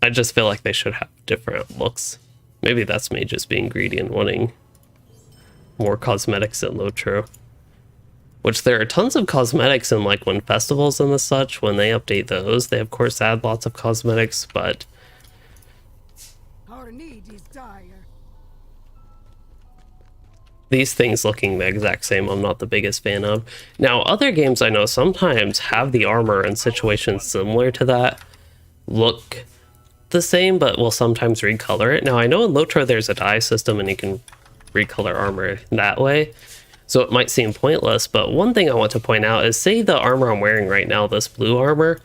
I just feel like they should have different looks. Maybe that's me just being greedy and wanting more cosmetics in LOTRO. Which there are tons of cosmetics in, like, when festivals and the such, when they update those, they of course add lots of cosmetics, but our need is dire. These things looking the exact same, I'm not the biggest fan of. Now, other games I know sometimes have the armor in situations similar to that look the same, but will sometimes recolor it. Now, I know in LOTRO there's a dye system and you can recolor armor that way, so it might seem pointless, but one thing I want to point out is, say the armor I'm wearing right now, this blue armor,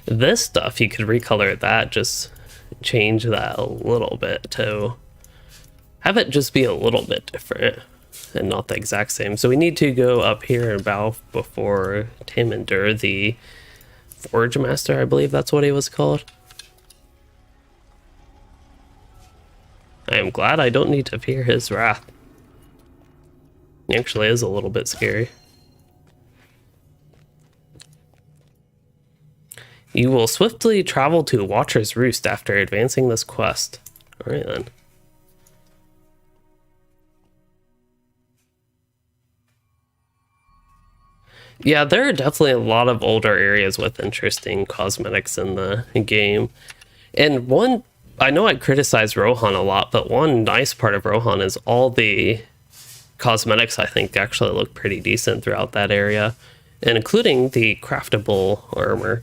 this stuff, you could recolor that, just change that a little bit to have it just be a little bit different and not the exact same. So we need to go up here and bow before Taminder, the Forge Master, I believe that's what he was called. I am glad I don't need to fear his wrath. He actually is a little bit scary. You will swiftly travel to Watcher's Roost after advancing this quest. Alright then. Yeah, there are definitely a lot of older areas with interesting cosmetics in the game. And one, I know I criticize Rohan a lot, but one nice part of Rohan is all the cosmetics I think actually look pretty decent throughout that area, and including the craftable armor.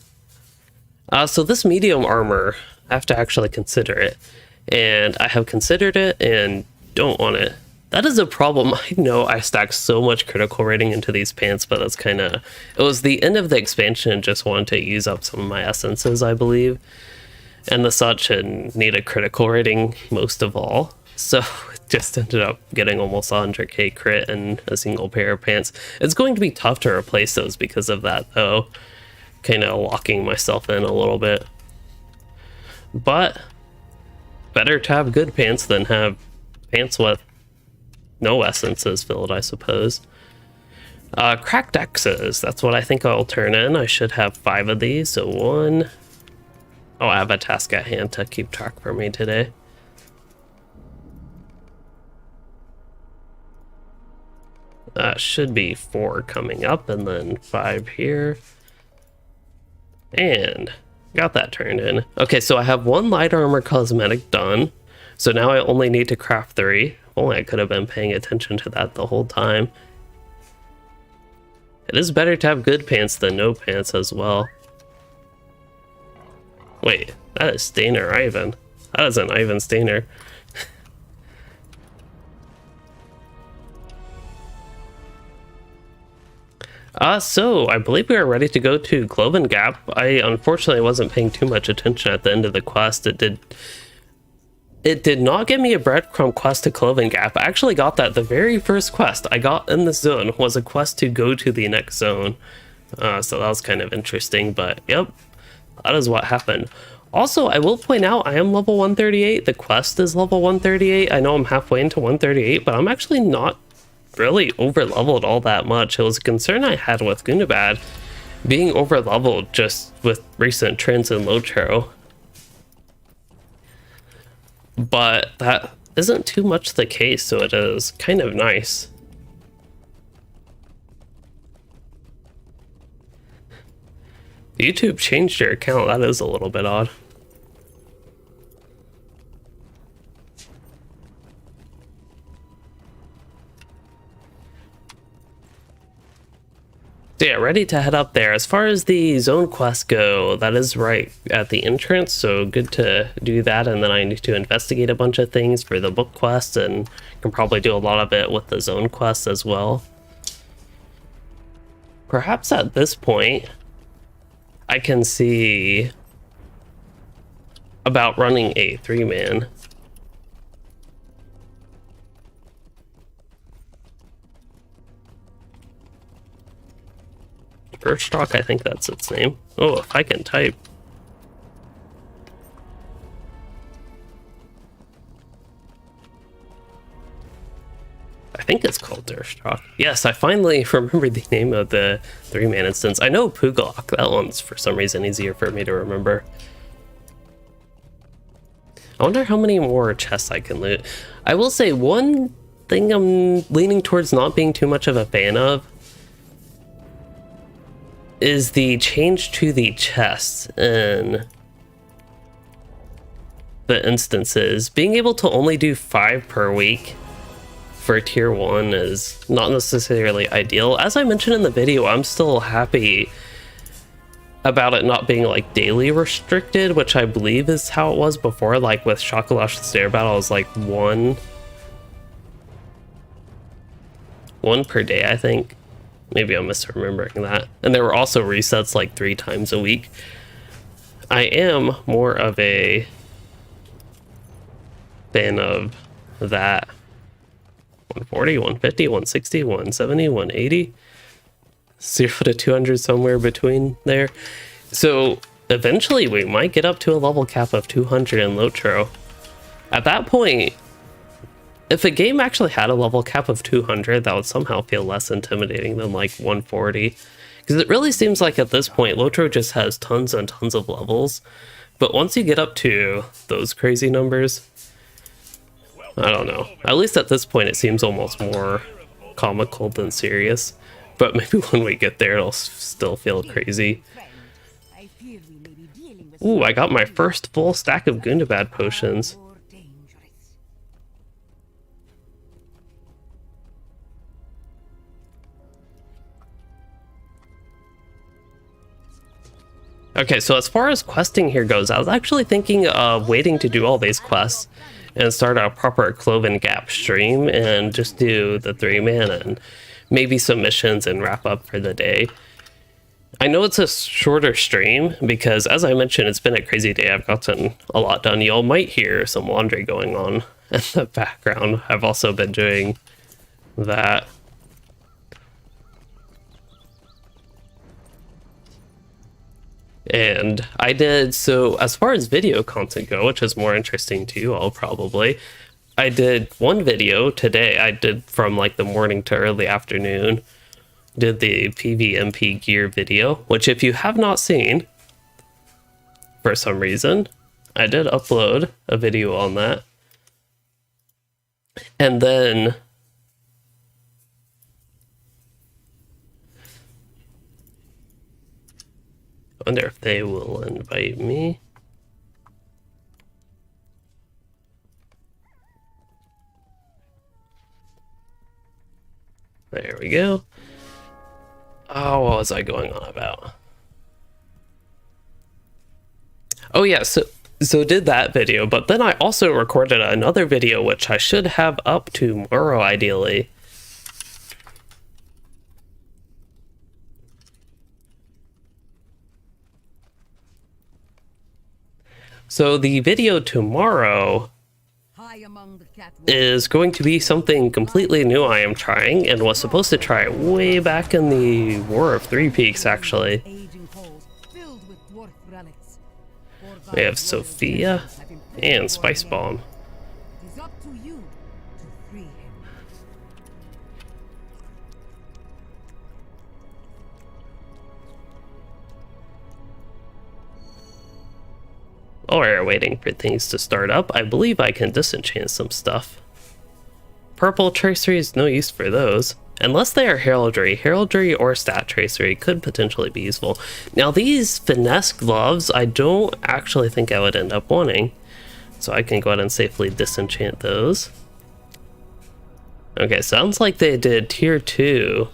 So this medium armor, I have to actually consider it, and I have considered it and don't want it. That is a problem. I know I stacked so much critical rating into these pants, but that's kind of... It was the end of the expansion and just wanted to use up some of my essences, I believe, and the such, and need a critical rating most of all. So it just ended up getting almost 100k crit in a single pair of pants. It's going to be tough to replace those because of that, though. Kind of locking myself in a little bit. But better to have good pants than have pants with no essences filled, I suppose. Cracked X's, that's what I think I'll turn in. I should have 5 of these, so 1, Oh, I have a task at hand to keep track for me today. Should be 4 coming up and then 5 here. And got that turned in. Okay, so I have 1 light armor cosmetic done. So now I only need to craft 3. Only I could have been paying attention to that the whole time. It is better to have good pants than no pants as well. Wait, that is Stainer Ivan. That isn't Ivan Stainer. So I believe we are ready to go to Cloven Gap. I unfortunately wasn't paying too much attention at the end of the quest. It did not give me a breadcrumb quest to Cloven Gap. I actually got that. The very first quest I got in this zone was a quest to go to the next zone. So that was kind of interesting, but yep, that is what happened. Also, I will point out I am level 138. The quest is level 138. I know I'm halfway into 138, but I'm actually not really over leveled all that much. It was a concern I had with Gundabad being over leveled just with recent trends in LOTRO. But that isn't too much the case, so it is kind of nice. YouTube changed your account. That is a little bit odd. So yeah, ready to head up there. As far as the zone quests go, that is right at the entrance, so good to do that. And then I need to investigate a bunch of things for the book quest, and can probably do a lot of it with the zone quests as well. Perhaps at this point, I can see about running a 3-man. Earthstalk, I think that's its name. Oh, if I can type. I think it's called Earthstalk. Yes, I finally remembered the name of the 3-man instance. I know Pugalok. That one's for some reason easier for me to remember. I wonder how many more chests I can loot. I will say one thing I'm leaning towards not being too much of a fan of is the change to the chests in the instances. Being able to only do 5 per week for tier 1 is not necessarily ideal. As I mentioned in the video, I'm still happy about it not being like daily restricted, which I believe is how it was before. Like with Shakalash Stair Battle, it was like one per day, I think. Maybe I'm misremembering that. And there were also resets like 3 times a week. I am more of a fan of that. 140, 150, 160, 170, 180. 0 to 200, somewhere between there. So eventually we might get up to a level cap of 200 in LOTRO. At that point, if a game actually had a level cap of 200, that would somehow feel less intimidating than like 140. Because it really seems like at this point, LOTRO just has tons and tons of levels. But once you get up to those crazy numbers, I don't know. At least at this point, it seems almost more comical than serious. But maybe when we get there, it'll still feel crazy. Ooh, I got my first full stack of Gundabad potions. Okay, so as far as questing here goes, I was actually thinking of waiting to do all these quests and start a proper Cloven Gap stream and just do the 3-man and maybe some missions and wrap up for the day. I know it's a shorter stream because, as I mentioned, it's been a crazy day. I've gotten a lot done. Y'all might hear some laundry going on in the background. I've also been doing that. And I did, so as far as video content go, which is more interesting to you all probably, I did one video today. I did from like the morning to early afternoon, did the PvMP gear video, which if you have not seen, for some reason. I did upload a video on that. And then I wonder if they will invite me. There we go. Oh, what was I going on about? Oh yeah, so did that video, but then I also recorded another video which I should have up tomorrow ideally. So the video tomorrow is going to be something completely new I am trying, and was supposed to try way back in the War of Three Peaks actually. We have Sophia and Spice Bomb. While we're waiting for things to start up, I believe I can disenchant some stuff. Purple tracery is no use for those. Unless they are heraldry. Heraldry or stat tracery could potentially be useful. Now these finesse gloves, I don't actually think I would end up wanting. So I can go ahead and safely disenchant those. Okay, sounds like they did tier 2.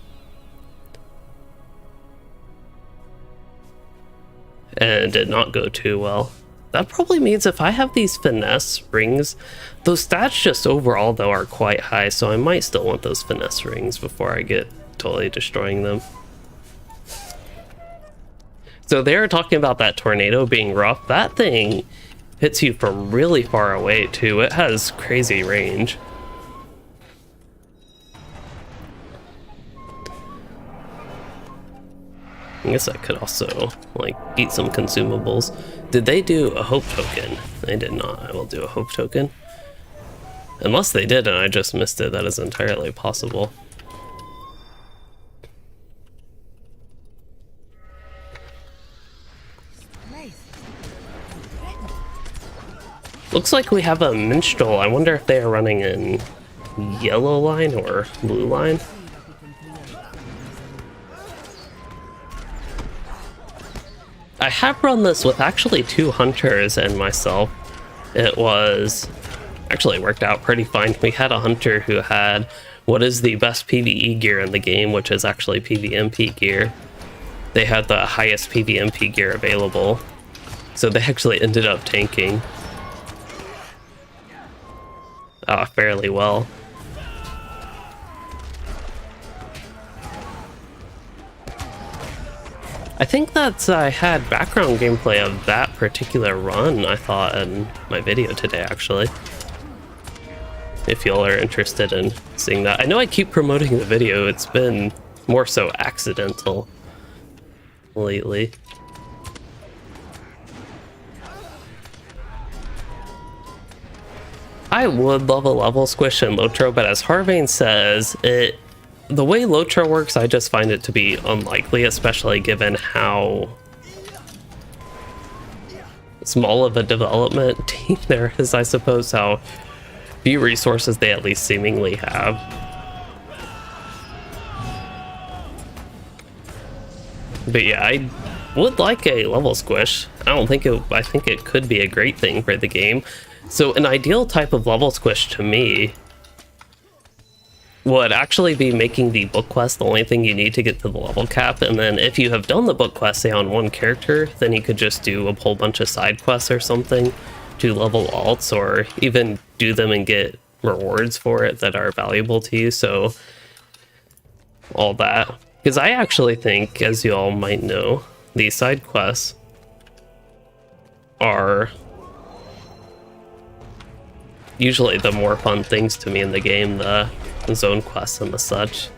And did not go too well. That probably means if I have these finesse rings, those stats just overall though are quite high, so I might still want those finesse rings before I get totally destroying them. So they were talking about that tornado being rough. That thing hits you from really far away too. It has crazy range. I guess I could also like eat some consumables. Did they do a hope token? They did not. I will do a hope token. Unless they did and I just missed it, that is entirely possible. Looks like we have a minstrel. I wonder if they are running in yellow line or blue line. I have run this with actually 2 hunters and myself. It was actually worked out pretty fine. We had a hunter who had what is the best PvE gear in the game, which is actually PvMP gear. They had the highest PvMP gear available, so they actually ended up tanking fairly well. I think that I had background gameplay of that particular run, I thought, in my video today, actually. If y'all are interested in seeing that. I know I keep promoting the video, it's been more so accidental lately. I would love a level squish in LOTRO, but as Harvane says, the way LOTRO works, I just find it to be unlikely, especially given how small of a development team there is, I suppose, how few resources they at least seemingly have. But yeah, I would like a level squish. I think it could be a great thing for the game. So an ideal type of level squish to me would actually be making the book quest the only thing you need to get to the level cap, and then if you have done the book quest, say on one character, then you could just do a whole bunch of side quests or something to level alts, or even do them and get rewards for it that are valuable to you. So all that, because I actually think, as you all might know, these side quests are usually the more fun things to me in the game, the zone quests and the such.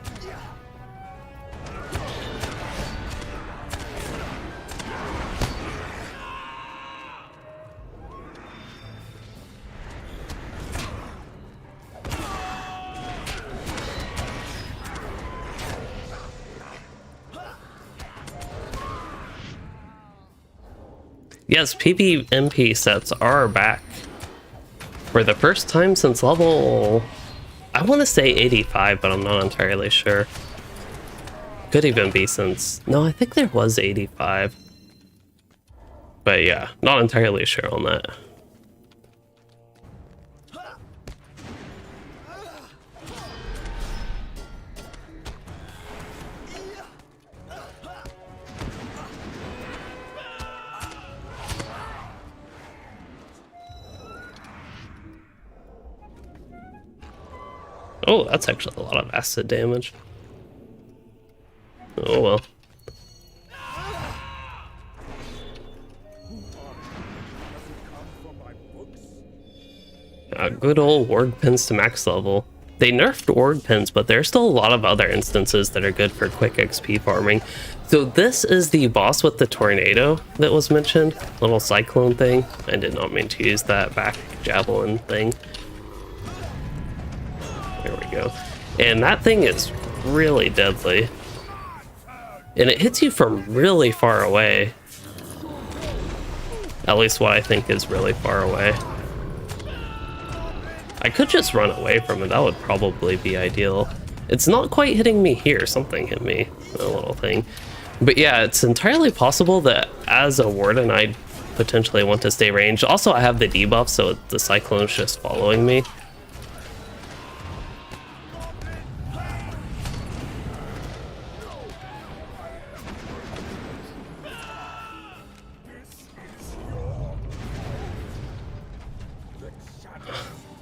Yes, PvMP sets are back for the first time since level, I want to say 85, but I'm not entirely sure. Could even be since, no, I think there was 85. But yeah, not entirely sure on that. Oh, that's actually a lot of acid damage. Oh well. Good old ward pins to max level. They nerfed ward pins, but there's still a lot of other instances that are good for quick XP farming. So this is the boss with the tornado that was mentioned. Little cyclone thing. I did not mean to use that back javelin thing. There we go. And that thing is really deadly. And it hits you from really far away. At least what I think is really far away. I could just run away from it. That would probably be ideal. It's not quite hitting me here. Something hit me. A little thing. But yeah, it's entirely possible that as a warden, I'd potentially want to stay ranged. Also, I have the debuff, so the cyclone's just following me.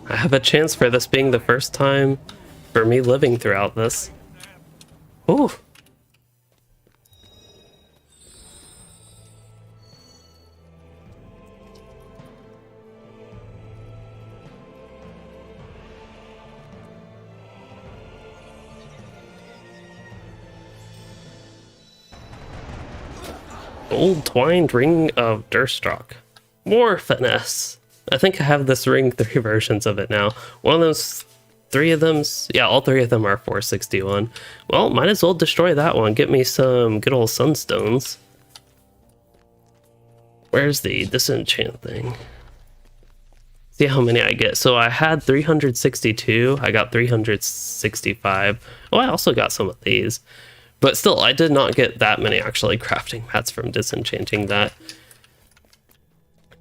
I have a chance for this being the first time for me living throughout this. Ooh. Gold twined ring of Durstock. More finesse. I think I have this ring 3 versions of it now. One of them's, 3 of them's, yeah, all 3 of them are 461. Well, might as well destroy that one. Get me some good old sunstones. Where's the disenchant thing? See how many I get. So I had 362. I got 365. Oh, I also got some of these. But still, I did not get that many actually crafting mats from disenchanting that.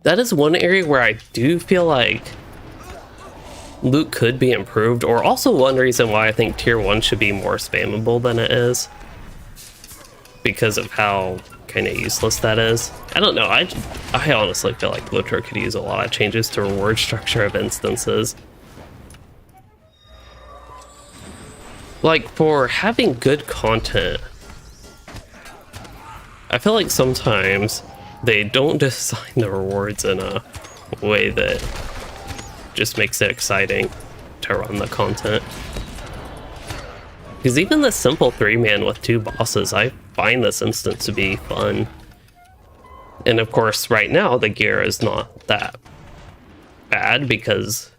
That is one area where I do feel like loot could be improved, or also one reason why I think tier 1 should be more spammable than it is. Because of how kind of useless that is. I don't know, I honestly feel like LOTRO could use a lot of changes to reward structure of instances. Like, for having good content, I feel like sometimes they don't design the rewards in a way that just makes it exciting to run the content. Because even the simple 3-man with 2 bosses, I find this instance to be fun. And of course, right now, the gear is not that bad because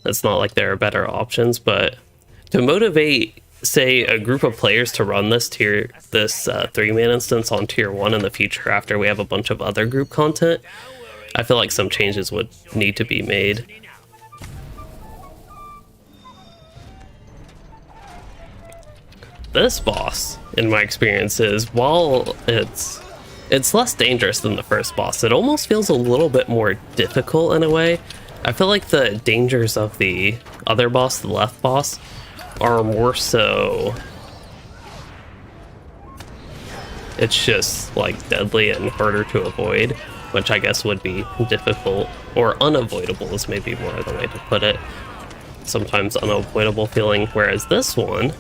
it's not like there are better options, but to motivate, say, a group of players to run this 3-man instance on tier 1 in the future after we have a bunch of other group content, I feel like some changes would need to be made. This boss, in my experience, is, while it's less dangerous than the first boss, it almost feels a little bit more difficult in a way. I feel like the dangers of the other boss, the left boss, are more so, it's just like deadly and harder to avoid, which I guess would be difficult, or unavoidable is maybe more the way to put it. Sometimes unavoidable feeling, whereas this one,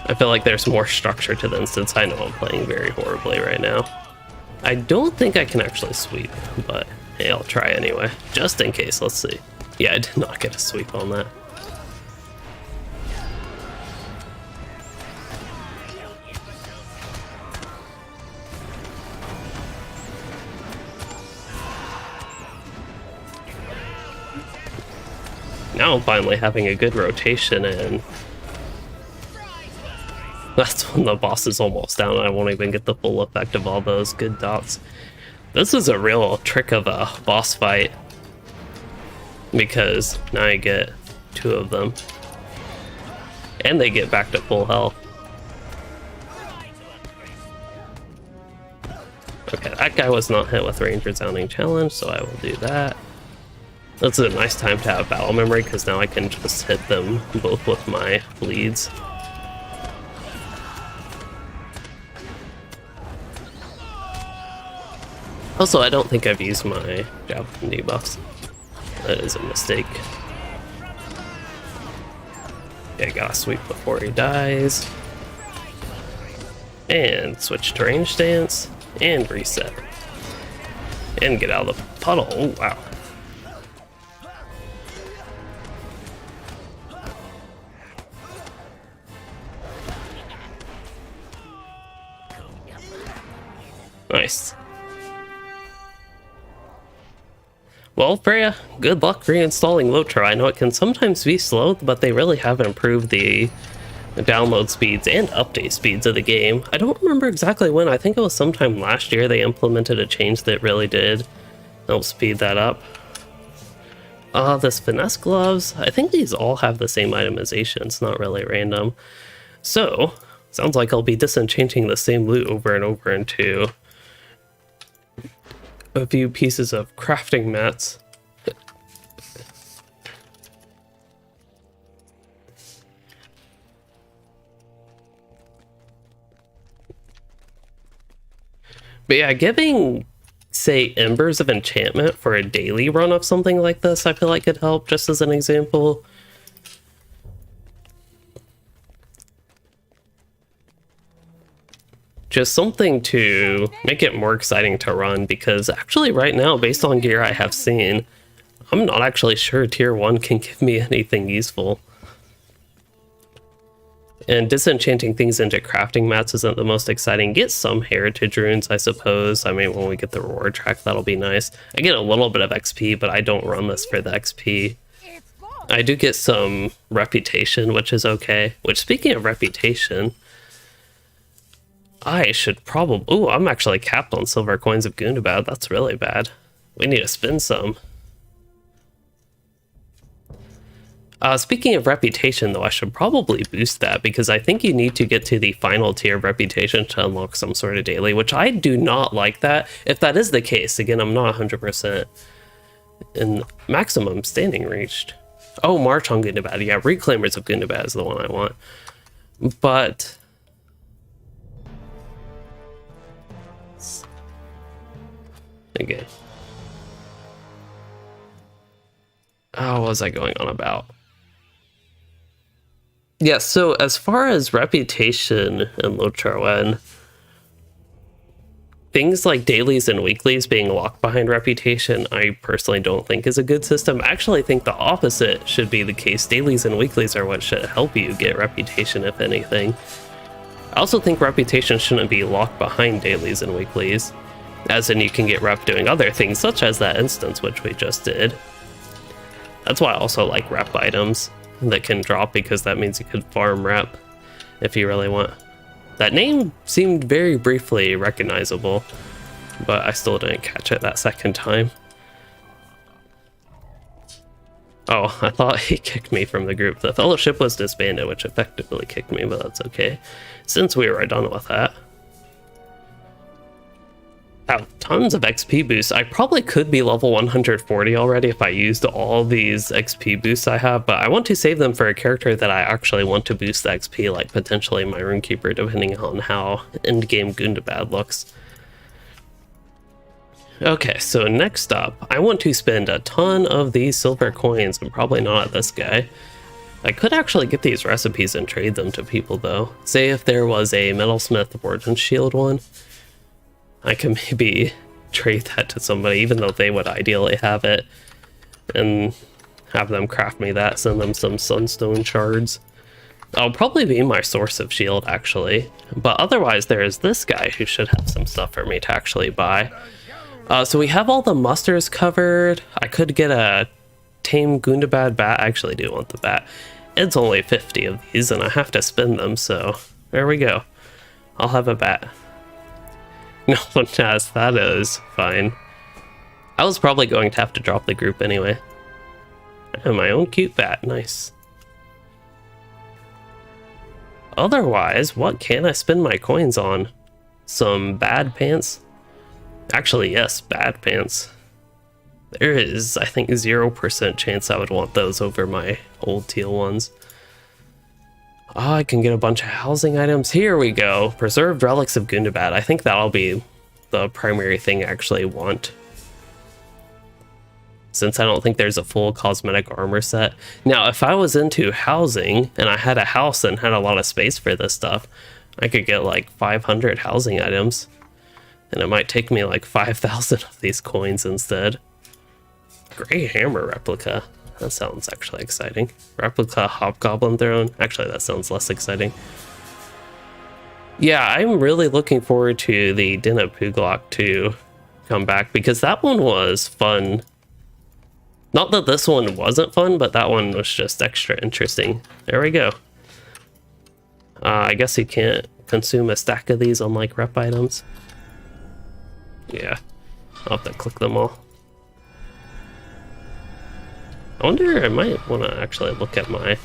I feel like there's more structure to the instance. I know I'm playing very horribly right now. I don't think I can actually sweep, but hey, I'll try anyway, just in case. Let's see. Yeah, I did not get a sweep on that. Now I'm finally having a good rotation in. That's when the boss is almost down and I won't even get the full effect of all those good dots. This is a real trick of a boss fight, because now I get 2 of them. And they get back to full health. Okay, that guy was not hit with Ranger Sounding Challenge, so I will do that. That's a nice time to have battle memory, because now I can just hit them both with my bleeds. Also, I don't think I've used my javelin debuffs. That is a mistake. Okay, gotta sweep before he dies. And switch to range stance. And reset. And get out of the puddle. Oh, wow. Nice. Well, Freya, good luck reinstalling LOTRO. I know it can sometimes be slow, but they really have improved the download speeds and update speeds of the game. I don't remember exactly when. I think it was sometime last year they implemented a change that really did help speed that up. This finesse gloves, I think these all have the same itemization. It's not really random. So, sounds like I'll be disenchanting the same loot over and over into a few pieces of crafting mats. But yeah, giving, say, Embers of Enchantment for a daily run of something like this, I feel like could help, just as an example. Just something to make it more exciting to run, because actually right now, based on gear I have seen, I'm not actually sure tier 1 can give me anything useful. And disenchanting things into crafting mats isn't the most exciting. Get some heritage runes, I suppose. I mean, when we get the reward track, that'll be nice. I get a little bit of XP, but I don't run this for the XP. I do get some reputation, which is okay. Which, speaking of reputation, I should probably... Ooh, I'm actually capped on silver coins of Gundabad. That's really bad. We need to spend some. Speaking of reputation, though, I should probably boost that, because I think you need to get to the final tier of reputation to unlock some sort of daily, which I do not like that. If that is the case, again, I'm not 100%. And maximum standing reached. Oh, March on Gundabad. Yeah, Reclaimers of Gundabad is the one I want. But... okay. Oh, what was I going on about? Yeah, so as far as reputation and LOTRO, and things like dailies and weeklies being locked behind reputation, I personally don't think is a good system. I actually think the opposite should be the case. Dailies and weeklies are what should help you get reputation, if anything. I also think reputation shouldn't be locked behind dailies and weeklies, as in you can get rep doing other things, such as that instance which we just did. That's why I also like rep items that can drop, because that means you could farm rep if you really want. That name seemed very briefly recognizable, but I still didn't catch it that second time. Oh, I thought he kicked me from the group. The fellowship was disbanded, which effectively kicked me, but that's okay, since we were done with that. Wow, tons of XP boosts. I probably could be level 140 already if I used all these XP boosts I have, but I want to save them for a character that I actually want to boost the XP, like potentially my Runekeeper, depending on how endgame Gundabad looks. Okay, so next up, I want to spend a ton of these silver coins, and probably not this guy. I could actually get these recipes and trade them to people, though. Say if there was a Metalsmith Warden Shield one, I can maybe trade that to somebody, even though they would ideally have it, and have them craft me that, send them some sunstone shards. That'll probably be my source of shield, actually. But otherwise, there is this guy who should have some stuff for me to actually buy. So we have all the musters covered. I could get a tame Gundabad bat. I actually do want the bat. It's only 50 of these, and I have to spend them, so There we go. I'll have a bat. No one has. That is fine. I was probably going to have to drop the group anyway. I have my own cute bat. Nice. Otherwise, what can I spend my coins on? Some bad pants? Actually, yes, bad pants. There is, I think, 0% chance I would want those over my old teal ones. Oh, I can get a bunch of housing items. Here we go. Preserved Relics of Gundabad. I think that'll be the primary thing I actually want, since I don't think there's a full cosmetic armor set. Now, if I was into housing and I had a house and had a lot of space for this stuff, I could get like 500 housing items, and it might take me like 5,000 of these coins instead. Gray hammer replica. That sounds actually exciting. Replica hobgoblin throne. Actually, that sounds less exciting. Yeah, I'm really looking forward to the Den of Puglok to come back, because that one was fun. Not that this one wasn't fun, but that one was just extra interesting. There we go. I guess you can't consume a stack of these on like rep items. Yeah, I'll have to click them all. I wonder, I might want to actually look at my...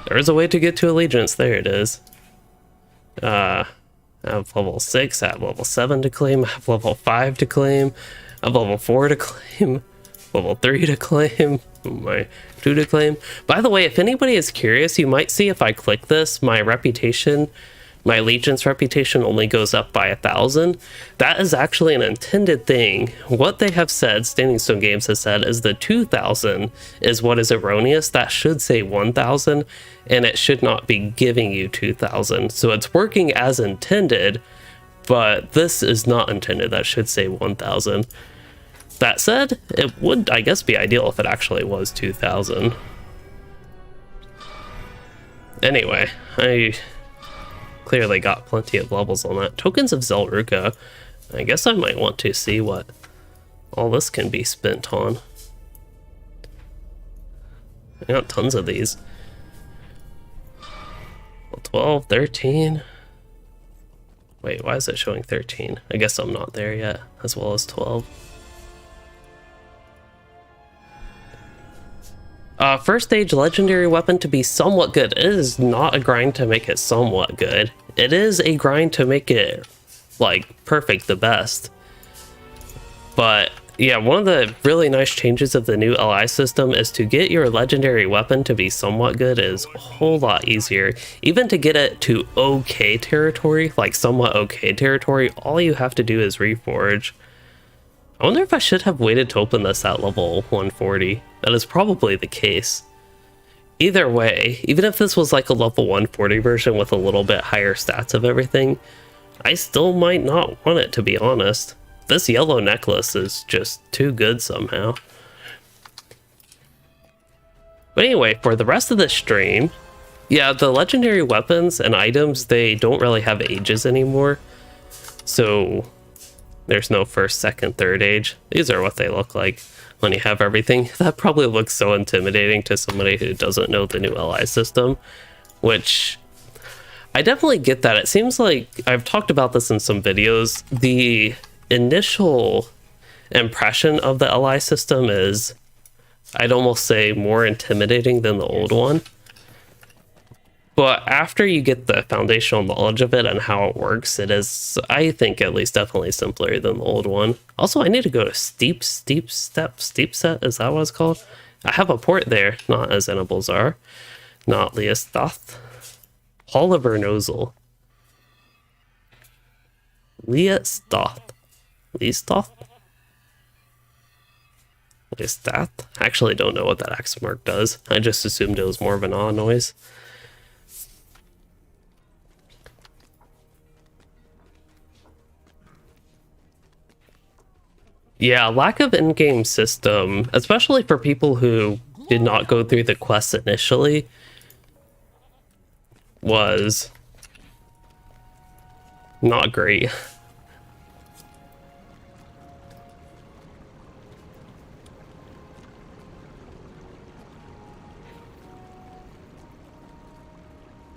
There is a way to get to allegiance. There it is. I have level 6, I have level 7 to claim, I have level 5 to claim, I have level 4 to claim, level 3 to claim, my 2 to claim. By the way, if anybody is curious, you might see if I click this, my reputation, my allegiance reputation only goes up by 1,000. That is actually an intended thing. What they have said, Standing Stone Games has said, is the 2,000 is what is erroneous. That should say 1,000, and it should not be giving you 2,000. So it's working as intended, but this is not intended. That should say 1,000. That said, it would, I guess, be ideal if it actually was 2,000. Anyway, I clearly got plenty of levels on that. Tokens of Zelruka. I guess I might want to see what all this can be spent on. I got tons of these. 12, 13. Wait, why is it showing 13? I guess I'm not there yet, as well as 12. First stage legendary weapon to be somewhat good. It is not a grind to make it somewhat good. It is a grind to make it, like, perfect, the best. But yeah, one of the really nice changes of the new LI system is to get your legendary weapon to be somewhat good is a whole lot easier. Even to get it to okay territory, like somewhat okay territory, all you have to do is reforge. I wonder if I should have waited to open this at level 140. That is probably the case. Either way, even if this was like a level 140 version with a little bit higher stats of everything, I still might not want it, to be honest. This yellow necklace is just too good somehow. But anyway, for the rest of the stream, yeah, the legendary weapons and items, they don't really have ages anymore. So there's no first, second, third age. These are what they look like when you have everything. That probably looks so intimidating to somebody who doesn't know the new LI system, which I definitely get that. It seems like I've talked about this in some videos. The initial impression of the LI system is, I'd almost say, more intimidating than the old one. But after you get the foundational knowledge of it and how it works, it is, I think, at least definitely simpler than the old one. Also, I need to go to Steep Set. Is that what it's called? I have a port there, not as Enablezar, not Leostoth. Oliver Nozel. Leostoth. Leostoth? Leostoth? I actually don't know what that X mark does. I just assumed it was more of an awe noise. Yeah, lack of in-game system, especially for people who did not go through the quests initially, was not great.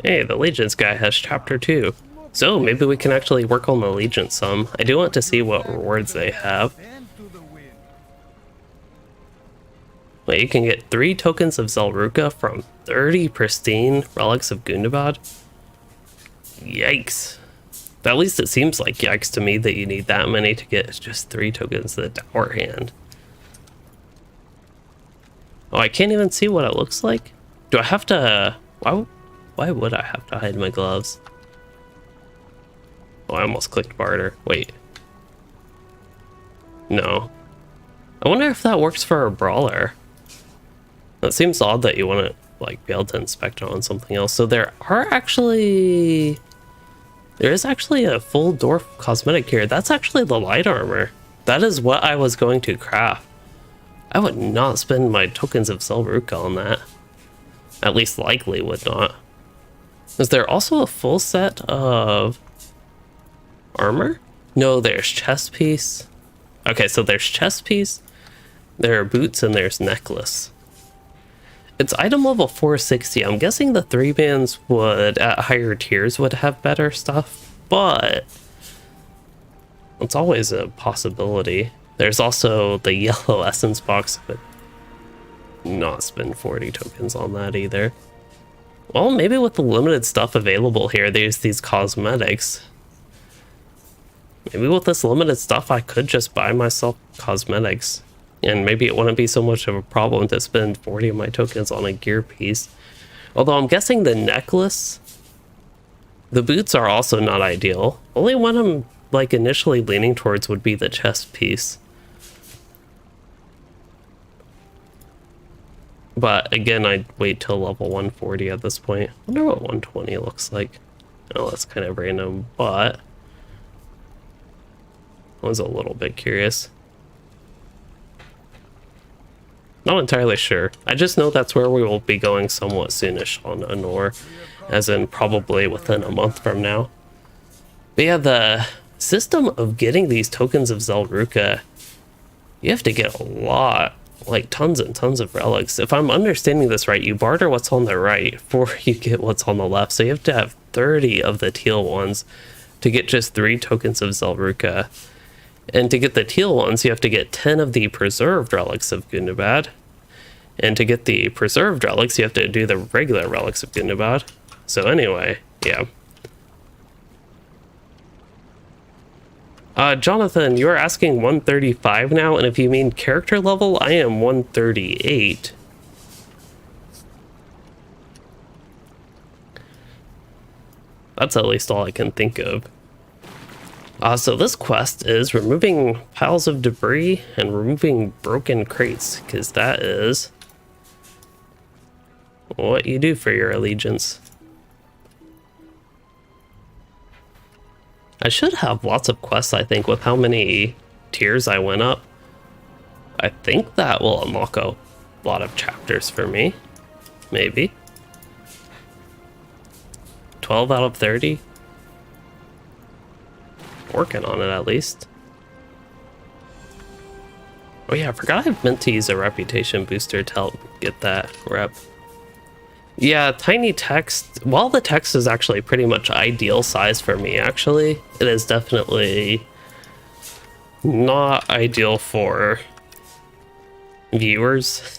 Hey, the Allegiance guy has chapter 2. So maybe we can actually work on the Allegiance some. I do want to see what rewards they have. Wait, you can get 3 tokens of Zelruka from 30 pristine relics of Gundabad? Yikes. At least it seems like yikes to me that you need that many to get just 3 tokens of the Dower Hand. Oh, I can't even see what it looks like? Do I have to... Why would I have to hide my gloves? Oh, I almost clicked barter. Wait. No. I wonder if that works for a brawler. That seems odd that you want to like be able to inspect it on something else. So there is actually a full dwarf cosmetic here. That's actually the light armor. That is what I was going to craft. I would not spend my tokens of Zelruka on that. At least likely would not. Is there also a full set of armor? No, there's chest piece. Okay, so there's chest piece, there are boots, and there's necklace. It's item level 460. I'm guessing the 3-bands would, at higher tiers, would have better stuff, but it's always a possibility. There's also the yellow essence box, but not spend 40 tokens on that either. Well, maybe with the limited stuff available here, there's these cosmetics. Maybe with this limited stuff, I could just buy myself cosmetics. And maybe it wouldn't be so much of a problem to spend 40 of my tokens on a gear piece. Although I'm guessing the necklace... The boots are also not ideal. Only one I'm like initially leaning towards would be the chest piece. But again, I'd wait till level 140 at this point. I wonder what 120 looks like. Oh, that's kind of random, but I was a little bit curious. Not entirely sure. I just know that's where we will be going somewhat soonish on Anor, as in probably within a month from now. But yeah, the system of getting these tokens of Zelruka, you have to get a lot. Like tons and tons of relics. If I'm understanding this right, you barter what's on the right before you get what's on the left. So you have to have 30 of the teal ones to get just 3 tokens of Zelruka. And to get the teal ones, you have to get 10 of the preserved relics of Gundabad. And to get the preserved relics, you have to do the regular relics of Gundabad. So anyway, yeah. Jonathan, you're asking 135 now, and if you mean character level, I am 138. That's at least all I can think of. So this quest is removing piles of debris and removing broken crates, because that is what you do for your allegiance. I should have lots of quests, I think, with how many tiers I went up. I think that will unlock a lot of chapters for me. Maybe. 12 out of 30. Working on it, at least. Oh yeah, I forgot I meant to use a reputation booster to help get that rep. Yeah, tiny text. While the text is actually pretty much ideal size for me, actually, it is definitely not ideal for viewers.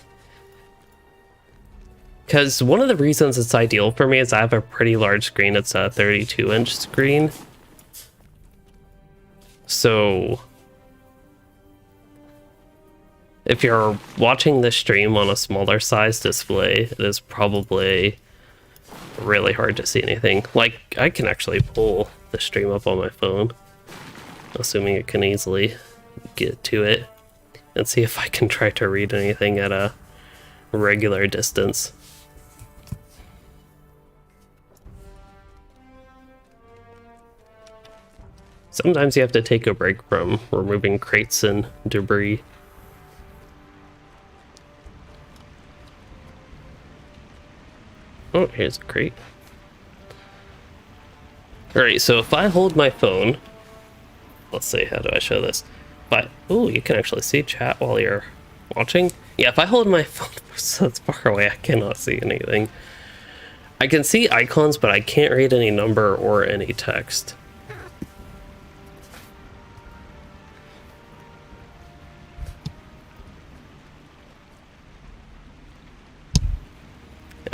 Because one of the reasons it's ideal for me is I have a pretty large screen. It's a 32-inch screen. So if you're watching the stream on a smaller size display, it is probably really hard to see anything. Like, I can actually pull the stream up on my phone, assuming it can easily get to it, and see if I can try to read anything at a regular distance. Sometimes you have to take a break from removing crates and debris. Oh, here's a crate. Alright, so if I hold my phone, let's see, how do I show this? But oh, you can actually see chat while you're watching. Yeah, if I hold my phone so it's far away, I cannot see anything. I can see icons, but I can't read any number or any text.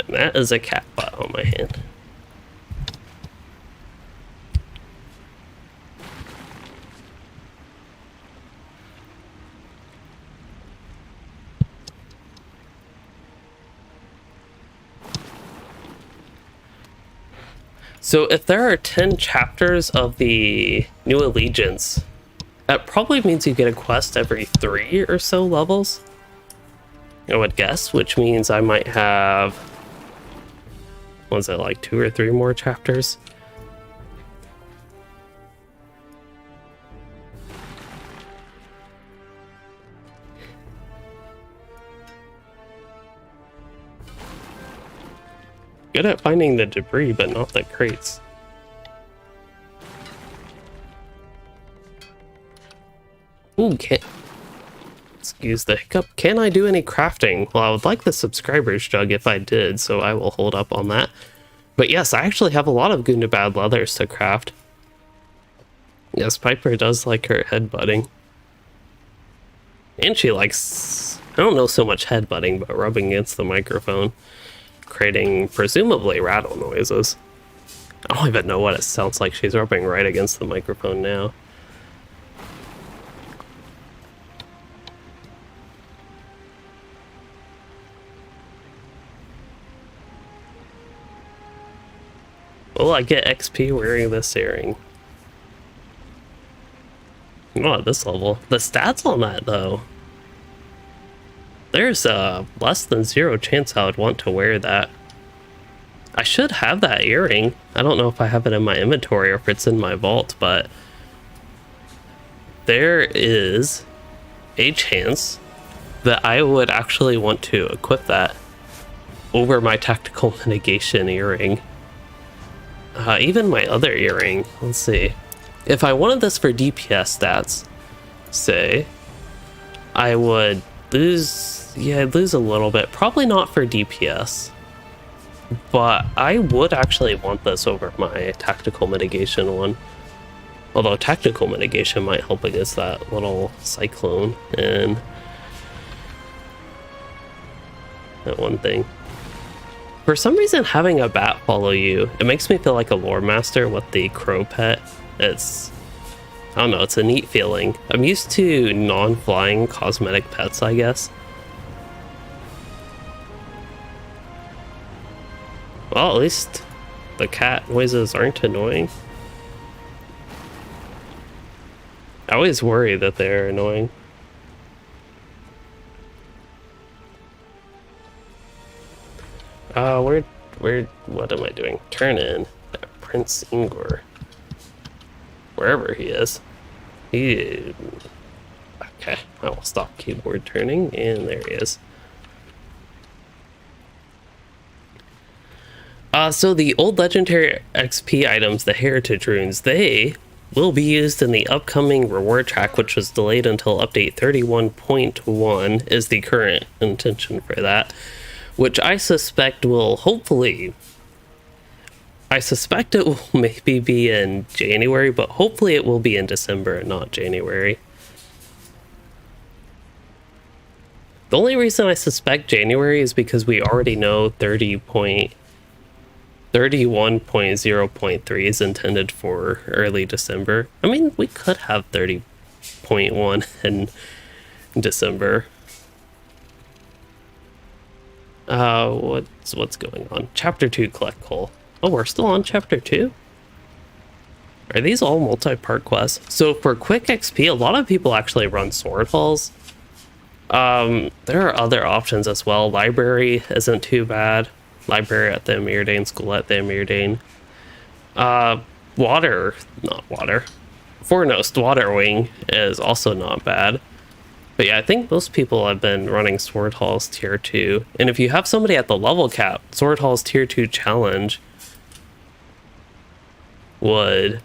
And that is a cat butt on my hand. So if there are 10 chapters of the New Allegiance, that probably means you get a quest every 3 or so levels, I would guess, which means I might have, was it like 2 or 3 more chapters? Good at finding the debris, but not the crates. Ooh, excuse the hiccup. Can I do any crafting? Well, I would like the subscribers jug if I did, so I will hold up on that. But yes, I actually have a lot of Gundabad leathers to craft. Yes, Piper does like her headbutting. And she likes, I don't know so much headbutting, but rubbing against the microphone, creating presumably rattle noises. I don't even know what it sounds like. She's rubbing right against the microphone now. Will I get XP wearing this earring? Not at this level. The stats on that, though. There's a less than 0 chance I would want to wear that. I should have that earring. I don't know if I have it in my inventory or if it's in my vault, but there is a chance that I would actually want to equip that over my tactical mitigation earring. Even my other earring. Let's see. If I wanted this for DPS stats, say, I would lose, yeah, I'd lose a little bit. Probably not for DPS, but I would actually want this over my tactical mitigation one. Although tactical mitigation might help against that little cyclone and that one thing. For some reason, having a bat follow you, it makes me feel like a lore master with the crow pet. It's, I don't know, it's a neat feeling. I'm used to non-flying cosmetic pets, I guess. Well, at least the cat noises aren't annoying. I always worry that they're annoying. What am I doing? Turn in Prince Ingor. Wherever he is. Okay, I will stop keyboard turning, and there he is. So the old legendary XP items, the heritage runes, they will be used in the upcoming reward track, which was delayed until update 31.1 is the current intention for that, which I suspect will hopefully, I suspect it will maybe be in January, but hopefully it will be in December and not January. The only reason I suspect January is because we already know 31.0.3 is intended for early December. I mean, we could have 30.1 in December. What's going on? Chapter 2, collect coal. Oh, we're still on chapter 2? Are these all multi-part quests? So for quick XP, a lot of people actually run sword halls. There are other options as well. Library isn't too bad. Library at the Emirdane, school at the Emirdane. Fornost Water Wing is also not bad. But yeah, I think most people have been running Sword Hall's Tier 2. And if you have somebody at the level cap, Sword Hall's Tier 2 challenge would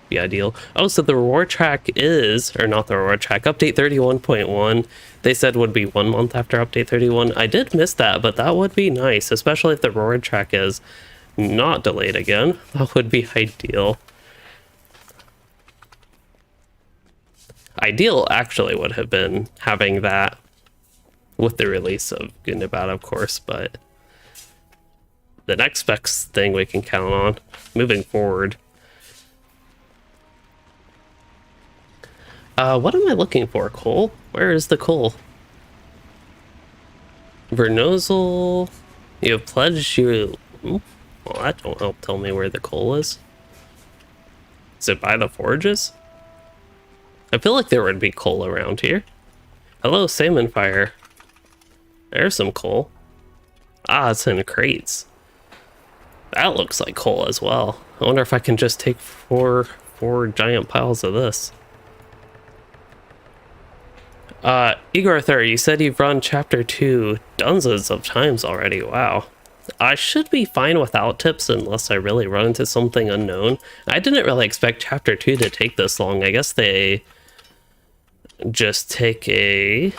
be ideal. Oh, so the reward track is, or not the reward track, update 31.1. They said would be 1 month after update 31. I did miss that, but that would be nice, especially if the reward track is not delayed again. That would be ideal. Ideal actually would have been having that with the release of Gundabad, of course, but the next best thing we can count on moving forward. What am I looking for? Coal? Where is the coal? Vernosal. You have pledged you. Well, that don't help tell me where the coal is. Is it by the forges? I feel like there would be coal around here. Hello, salmon fire. There's some coal. Ah, it's in crates. That looks like coal as well. I wonder if I can just take four giant piles of this. Igor Thur, you said you've run chapter 2 dozens of times already. Wow. I should be fine without tips unless I really run into something unknown. I didn't really expect chapter 2 to take this long. I guess they just take a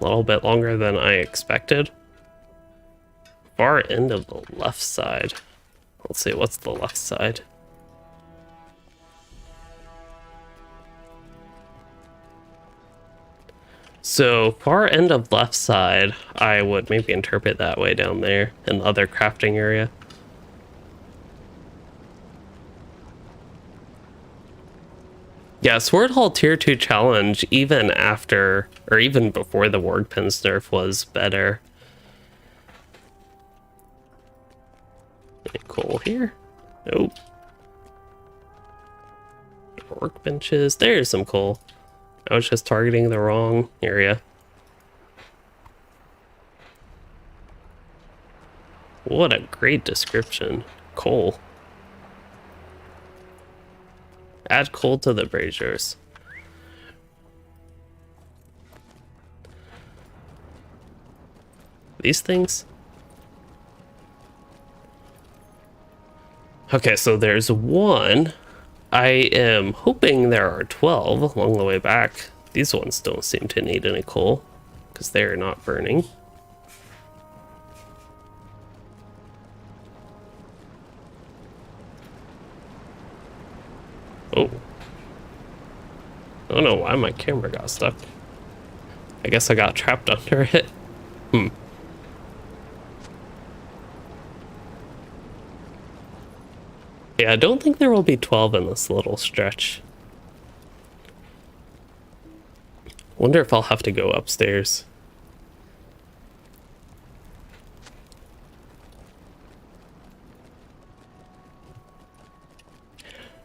little bit longer than I expected. Far end of the left side. Let's see, what's the left side? So far end of left side, I would maybe interpret that way down there in the other crafting area. Yeah, Sword Hall Tier 2 challenge, even after, or even before the Wardpins nerf, was better. Any coal here? Nope. Workbenches. There's some coal. I was just targeting the wrong area. What a great description. Coal. Add coal to the braziers. These things? Okay, so there's one. I am hoping there are 12 along the way back. These ones don't seem to need any coal because they are not burning. Oh. I don't know why my camera got stuck. I guess I got trapped under it. Yeah, I don't think there will be 12 in this little stretch. Wonder if I'll have to go upstairs.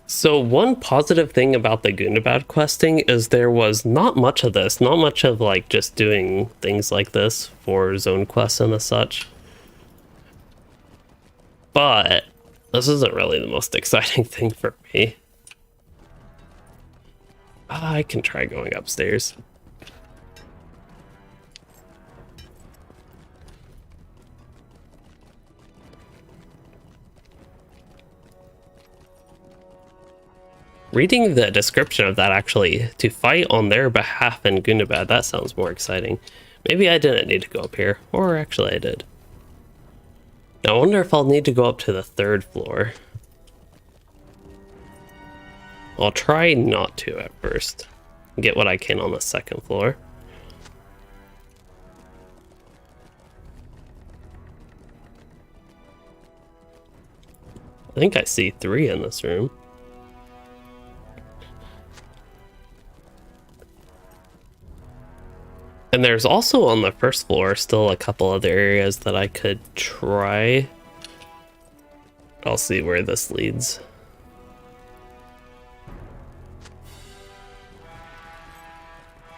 So one positive thing about the Gundabad questing is there was not much of this, not much of like just doing things like this for zone quests and the such. But this isn't really the most exciting thing for me. I can try going upstairs. Reading the description of that, actually, to fight on their behalf in Gundabad, that sounds more exciting. Maybe I didn't need to go up here, or actually I did. Now, I wonder if I'll need to go up to the 3rd floor. I'll try not to at first. Get what I can on the 2nd floor. I think I see 3 in this room. And there's also on the 1st floor still a couple other areas that I could try. I'll see where this leads.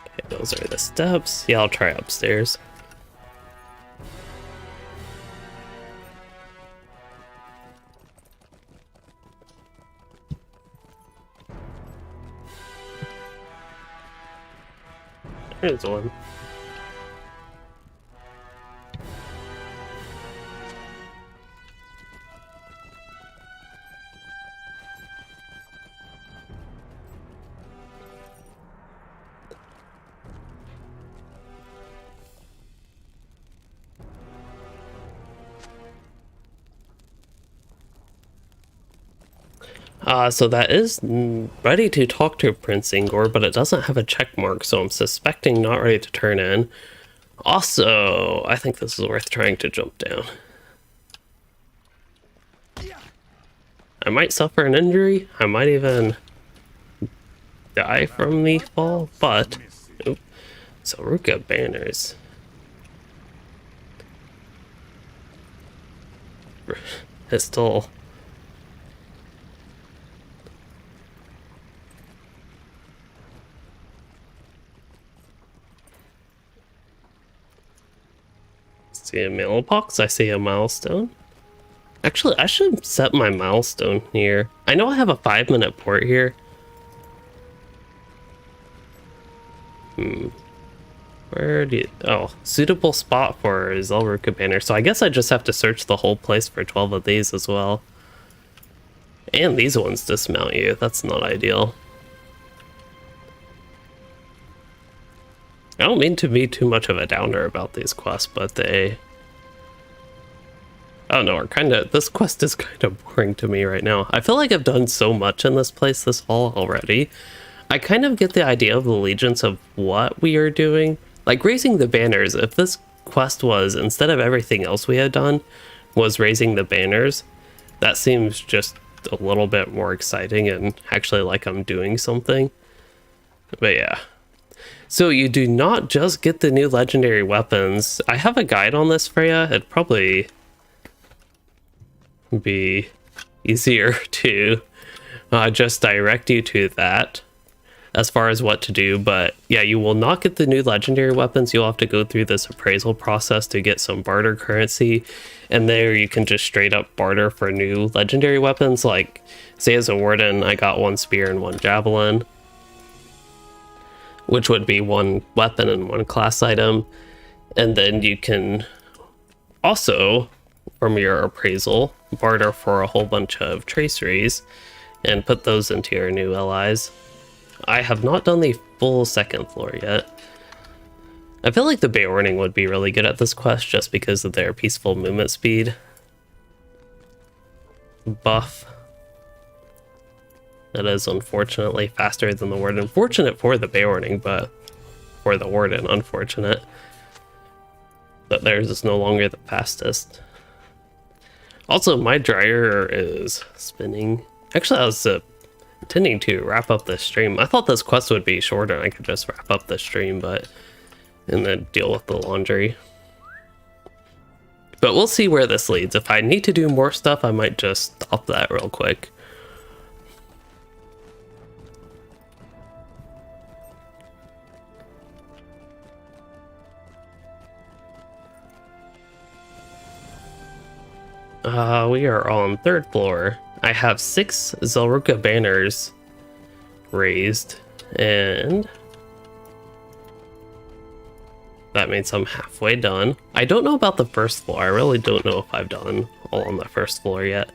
Okay, those are the steps. Yeah, I'll try upstairs. There's one. So that is ready to talk to Prince Ingor, but it doesn't have a check mark, so I'm suspecting not ready to turn in. Also, I think this is worth trying to jump down. I might suffer an injury. I might even die from the fall, but... Oop, Zaruka banners. Pistol. See a mailbox, I see a milestone. Actually, I should set my milestone here. I know I have a 5-minute port here. Where do you... Oh, suitable spot for Zaruka banner. So I guess I just have to search the whole place for 12 of these as well. And these ones dismount you. That's not ideal. I don't mean to be too much of a downer about these quests, but they... I don't know, are kind of... This quest is kind of boring to me right now. I feel like I've done so much in this place this fall already. I kind of get the idea of the allegiance of what we are doing. Like raising the banners, if this quest was, instead of everything else we had done, was raising the banners, that seems just a little bit more exciting and actually like I'm doing something. But yeah. So you do not just get the new legendary weapons. I have a guide on this for you. It'd probably be easier to just direct you to that as far as what to do, but yeah, you will not get the new legendary weapons. You'll have to go through this appraisal process to get some barter currency, and there you can just straight up barter for new legendary weapons. Like, say as a warden, I got 1 spear and 1 javelin, which would be 1 weapon and 1 class item, and then you can also, from your appraisal, barter for a whole bunch of traceries and put those into your new allies. I have not done the full 2nd floor yet. I feel like the Beorning would be really good at this quest just because of their peaceful movement speed buff. That is unfortunately faster than the Warden. Fortunate for the Beorning, but for the Warden, unfortunate. But theirs is no longer the fastest. Also, my dryer is spinning. Actually, I was intending to wrap up this stream. I thought this quest would be shorter and I could just wrap up the stream, but and then deal with the laundry. But we'll see where this leads. If I need to do more stuff, I might just stop that real quick. We are on 3rd floor. I have 6 Zaruka banners raised, and that means I'm halfway done. I don't know about the 1st floor. I really don't know if I've done all on the 1st floor yet.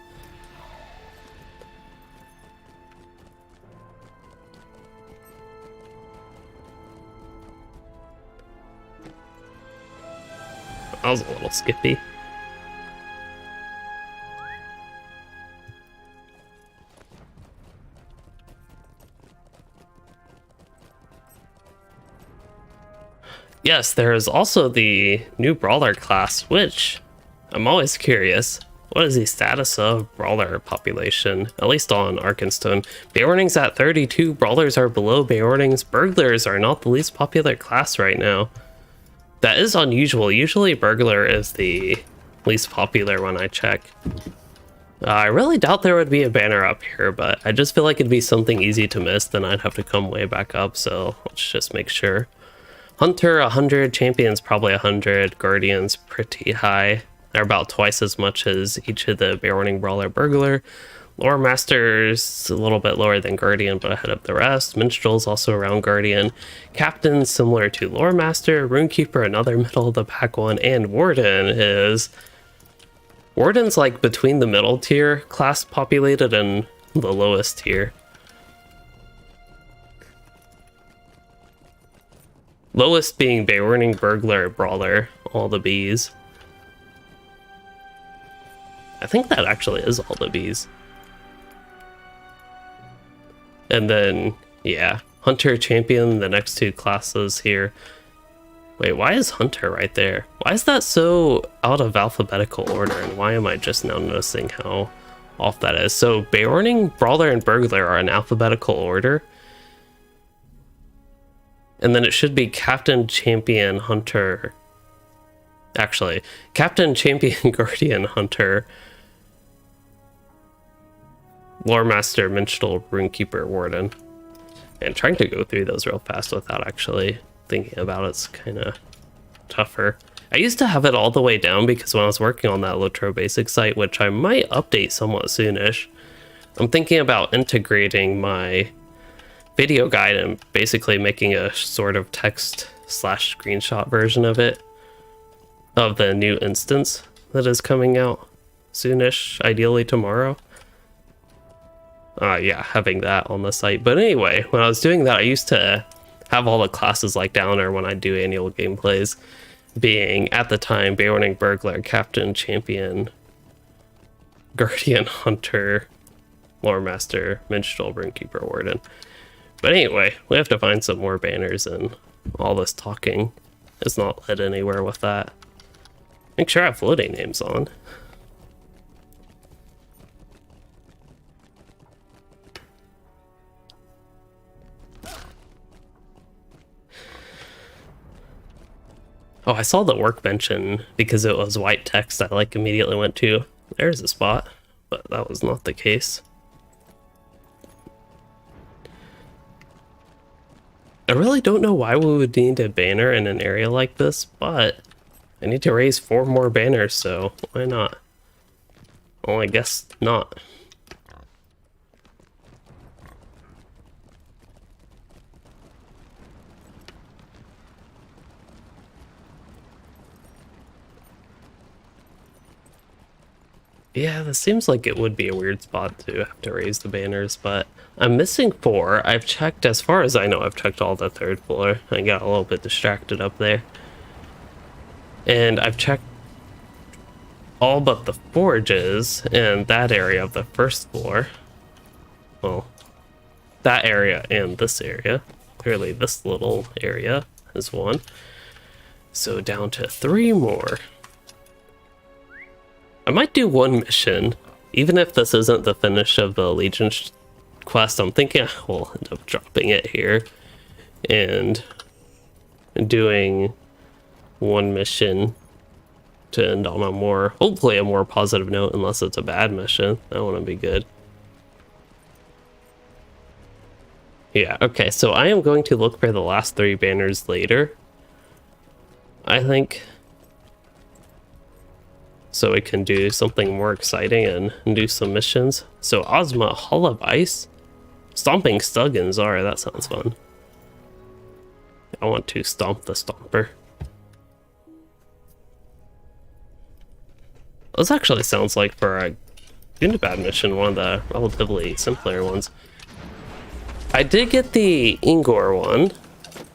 That was a little skippy. Yes, there is also the new Brawler class, which I'm always curious. What is the status of Brawler population, at least on Arkenstone? Beorning's at 32, Brawlers are below Beornings, Burglars are not the least popular class right now. That is unusual. Usually Burglar is the least popular when I check. I really doubt there would be a banner up here, but I just feel like it'd be something easy to miss, then I'd have to come way back up, so let's just make sure. Hunter 100, Champions probably 100, Guardians pretty high. They're about twice as much as each of the Beorning, Brawler, Burglar. Lore Master's a little bit lower than Guardian, but ahead of the rest. Minstrel's also around Guardian. Captain similar to Lore Master. Runekeeper another middle of the pack one, and Warden is... Warden's like between the middle tier class populated and the lowest tier. Lowest being Beorning, Burglar, Brawler, all the Bs. I think that actually is all the Bs. And then, yeah, Hunter Champion, the next two classes here. Wait, why is Hunter right there? Why is that so out of alphabetical order? And why am I just now noticing how off that is? So Beorning, Brawler, and Burglar are in alphabetical order. And then it should be Captain, Champion, Hunter. Actually, Captain, Champion, Guardian, Hunter, Lore Master, Minstrel, Runekeeper, Warden. And trying to go through those real fast without actually thinking about it's kind of tougher. I used to have it all the way down because when I was working on that LOTRO basic site, which I might update somewhat soonish, I'm thinking about integrating my video guide and basically making a sort of text / screenshot version of it, of the new instance that is coming out soonish, ideally tomorrow. Yeah, having that on the site. But anyway, when I was doing that, I used to have all the classes like down, or when I do annual gameplays, being at the time Beorning, Burglar, Captain, Champion, Guardian, Hunter, Lore Master, Minstrel, Runekeeper, Warden. But anyway, we have to find some more banners, and all this talking is not led anywhere with that. Make sure I have floating names on. Oh, I saw the workbench, and because it was white text, I like immediately went to, there's a spot, but that was not the case. I really don't know why we would need a banner in an area like this, but I need to raise 4 more banners, so why not? Well, I guess not. Yeah, this seems like it would be a weird spot to have to raise the banners, but I'm missing 4. I've checked, as far as I know, I've checked all the 3rd floor. I got a little bit distracted up there. And I've checked all but the forges and that area of the 1st floor. Well, that area and this area. Clearly this little area is 1. So down to 3 more. I might do 1 mission, even if this isn't the finish of the Allegiance quest. I'm thinking I will end up dropping it here and doing 1 mission to end on a more, hopefully a more positive note, unless it's a bad mission. That wouldn't be good. Yeah, okay, so I am going to look for the last 3 banners later, I think, so we can do something more exciting and do some missions. So Ozma, Hall of Ice, Stomping Stuggins. Alright, that sounds fun. I want to stomp the Stomper. This actually sounds like, for a Gundabad mission, one of the relatively simpler ones. I did get the Ingor one,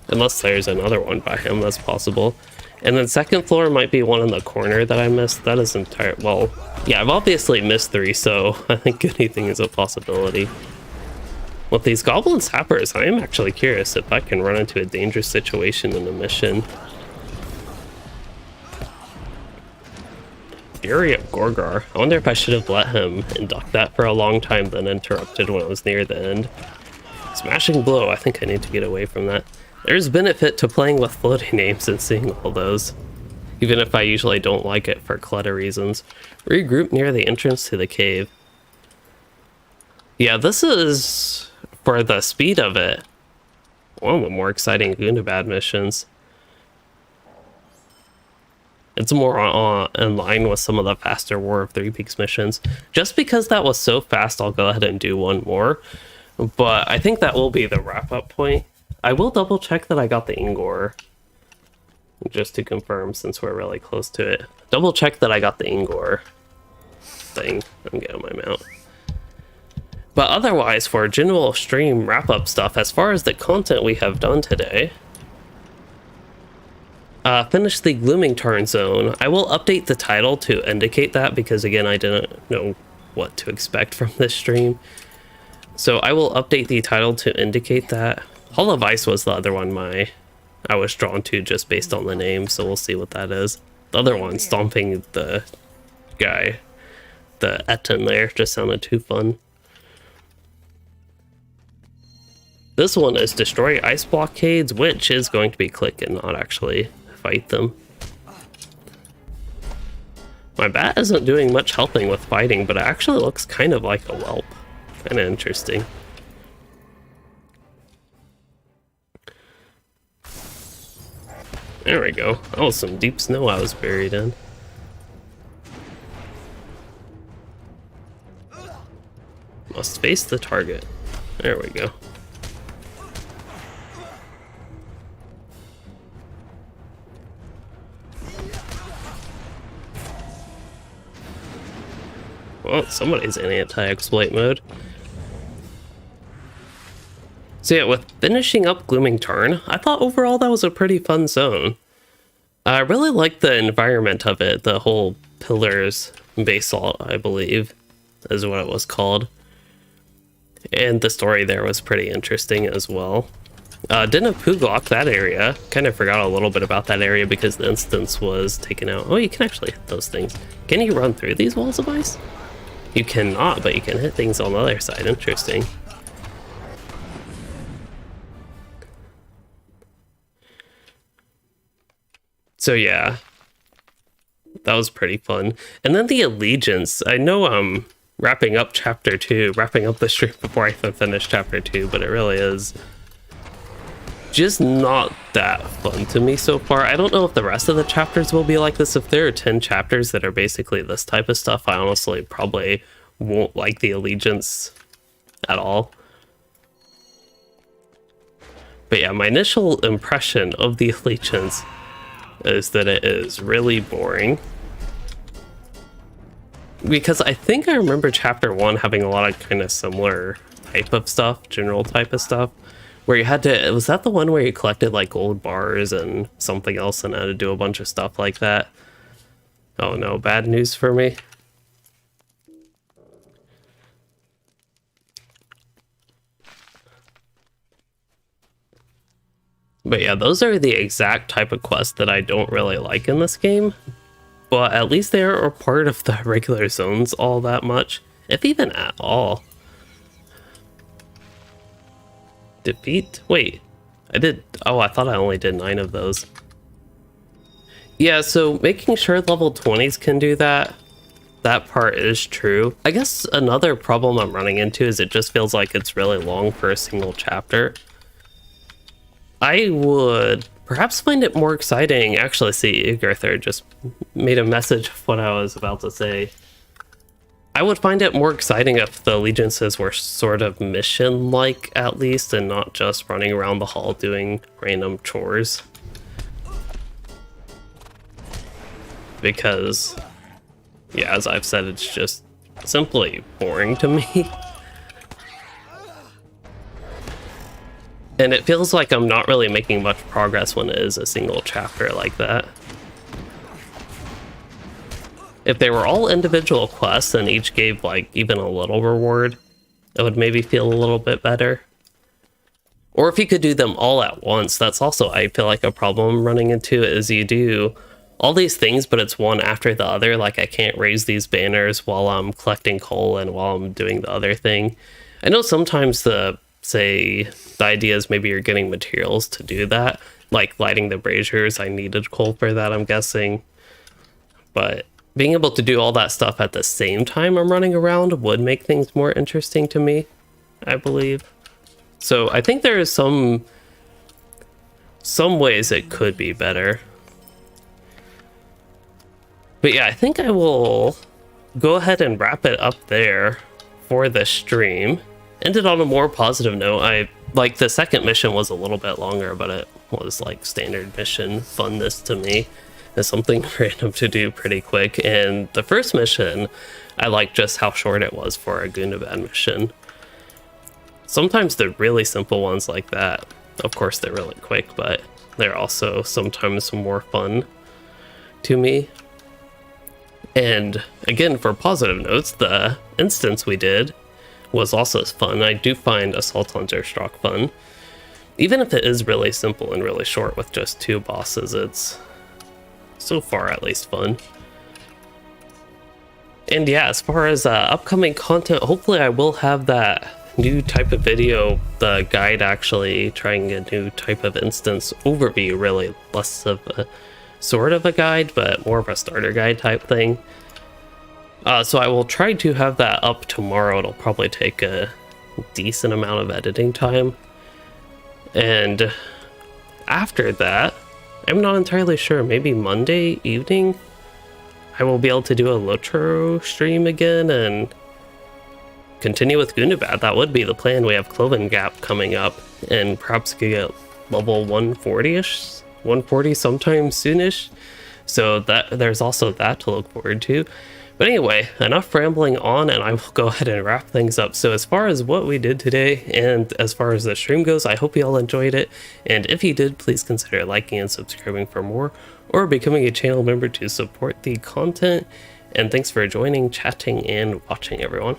unless there's another one by him, that's possible. And then 2nd floor might be one in the corner that I missed. That is entire. Well, yeah, I've obviously missed 3, so I think anything is a possibility. With these Goblin Sappers, I am actually curious if I can run into a dangerous situation in a mission. Fury of Gorgar. I wonder if I should have let him induct that for a long time, then interrupted when it was near the end. Smashing Blow. I think I need to get away from that. There's benefit to playing with floating names and seeing all those, even if I usually don't like it for clutter reasons. Regroup near the entrance to the cave. Yeah, this is, for the speed of it, one of the more exciting Gundabad missions. It's more in line with some of the faster War of Three Peaks missions. Just because that was so fast, I'll go ahead and do 1 more. But I think that will be the wrap-up point. I will double check that I got the Ingor, just to confirm, since we're really close to it. Double check that I got the Ingor thing. I'm getting my mount. But otherwise, for general stream wrap-up stuff, as far as the content we have done today, finish the Gloomingtarn zone. I will update the title to indicate that, because again, I didn't know what to expect from this stream. So I will update the title to indicate that. Hall of Ice was the other one I was drawn to just based on the name, so we'll see what that is. The other one, stomping the guy, the Etten there, just sounded too fun. This one is destroy Ice Blockades, which is going to be click and not actually fight them. My bat isn't doing much helping with fighting, but it actually looks kind of like a whelp. Kind of interesting. There we go. That was some deep snow I was buried in. Must face the target. There we go. Well, somebody's in anti-exploit mode. So yeah, with finishing up Gloomingtarn, I thought overall that was a pretty fun zone. I really liked the environment of it, the whole pillars basalt, I believe, is what it was called. And the story there was pretty interesting as well. Didn't Puglock that area. Kind of forgot a little bit about that area because the instance was taken out. Oh, you can actually hit those things. Can you run through these walls of ice? You cannot, but you can hit things on the other side. Interesting. So yeah, that was pretty fun. And then the Allegiance. I know I'm wrapping up chapter 2, wrapping up the stream before I even finish chapter 2, but it really is just not that fun to me so far. I don't know if the rest of the chapters will be like this. If there are 10 chapters that are basically this type of stuff, I honestly probably won't like the Allegiance at all. But yeah, my initial impression of the Allegiance is that it is really boring. Because I think I remember chapter 1 having a lot of kind of similar type of stuff, general type of stuff. Where you had to, was that the one where you collected like gold bars and something else and had to do a bunch of stuff like that? Oh no, bad news for me. But yeah, those are the exact type of quests that I don't really like in this game. But at least they are part of the regular zones all that much, if even at all. Defeat? Wait, I did. Oh, I thought I only did 9 of those. Yeah, so making sure level 20s can do that, that part is true. I guess another problem I'm running into is it just feels like it's really long for a single chapter. I would perhaps find it more exciting. Actually, see, Gerther just made a message of what I was about to say. I would find it more exciting if the allegiances were sort of mission-like, at least, and not just running around the hall doing random chores. Because, yeah, as I've said, it's just simply boring to me. And it feels like I'm not really making much progress when it is a single chapter like that. If they were all individual quests and each gave like even a little reward, it would maybe feel a little bit better. Or if you could do them all at once, that's also, I feel like, a problem I'm running into, is you do all these things, but it's one after the other. Like I can't raise these banners while I'm collecting coal and while I'm doing the other thing. I know sometimes the idea is maybe you're getting materials to do that, like lighting the braziers. I needed coal for that, I'm guessing. But being able to do all that stuff at the same time I'm running around would make things more interesting to me, I believe. So I think there is some ways it could be better. But yeah, I think I will go ahead and wrap it up there for the stream. Ended on a more positive note. Like the second mission was a little bit longer, but it was like standard mission funness to me. It's something random to do pretty quick. And the first mission, I liked just how short it was for a Gundabad mission. Sometimes the really simple ones like that, of course they're really quick, but they're also sometimes more fun to me. And again, for positive notes, the instance we did was also fun. I do find Assault on Zerstock fun. Even if it is really simple and really short with just 2 bosses, it's so far at least fun. And yeah, as far as upcoming content, hopefully I will have that new type of video, the guide actually trying a new type of instance overview, really less of a sort of a guide, but more of a starter guide type thing. So I will try to have that up tomorrow. It'll probably take a decent amount of editing time. And after that, I'm not entirely sure, maybe Monday evening, I will be able to do a LOTRO stream again and continue with Gundabad. That would be the plan. We have Cloven Gap coming up, and perhaps could get level 140-ish, 140 sometime soonish. So that there's also that to look forward to. But anyway, enough rambling on, and I will go ahead and wrap things up. So as far as what we did today, and as far as the stream goes, I hope you all enjoyed it. And if you did, please consider liking and subscribing for more, or becoming a channel member to support the content. And thanks for joining, chatting, and watching, everyone.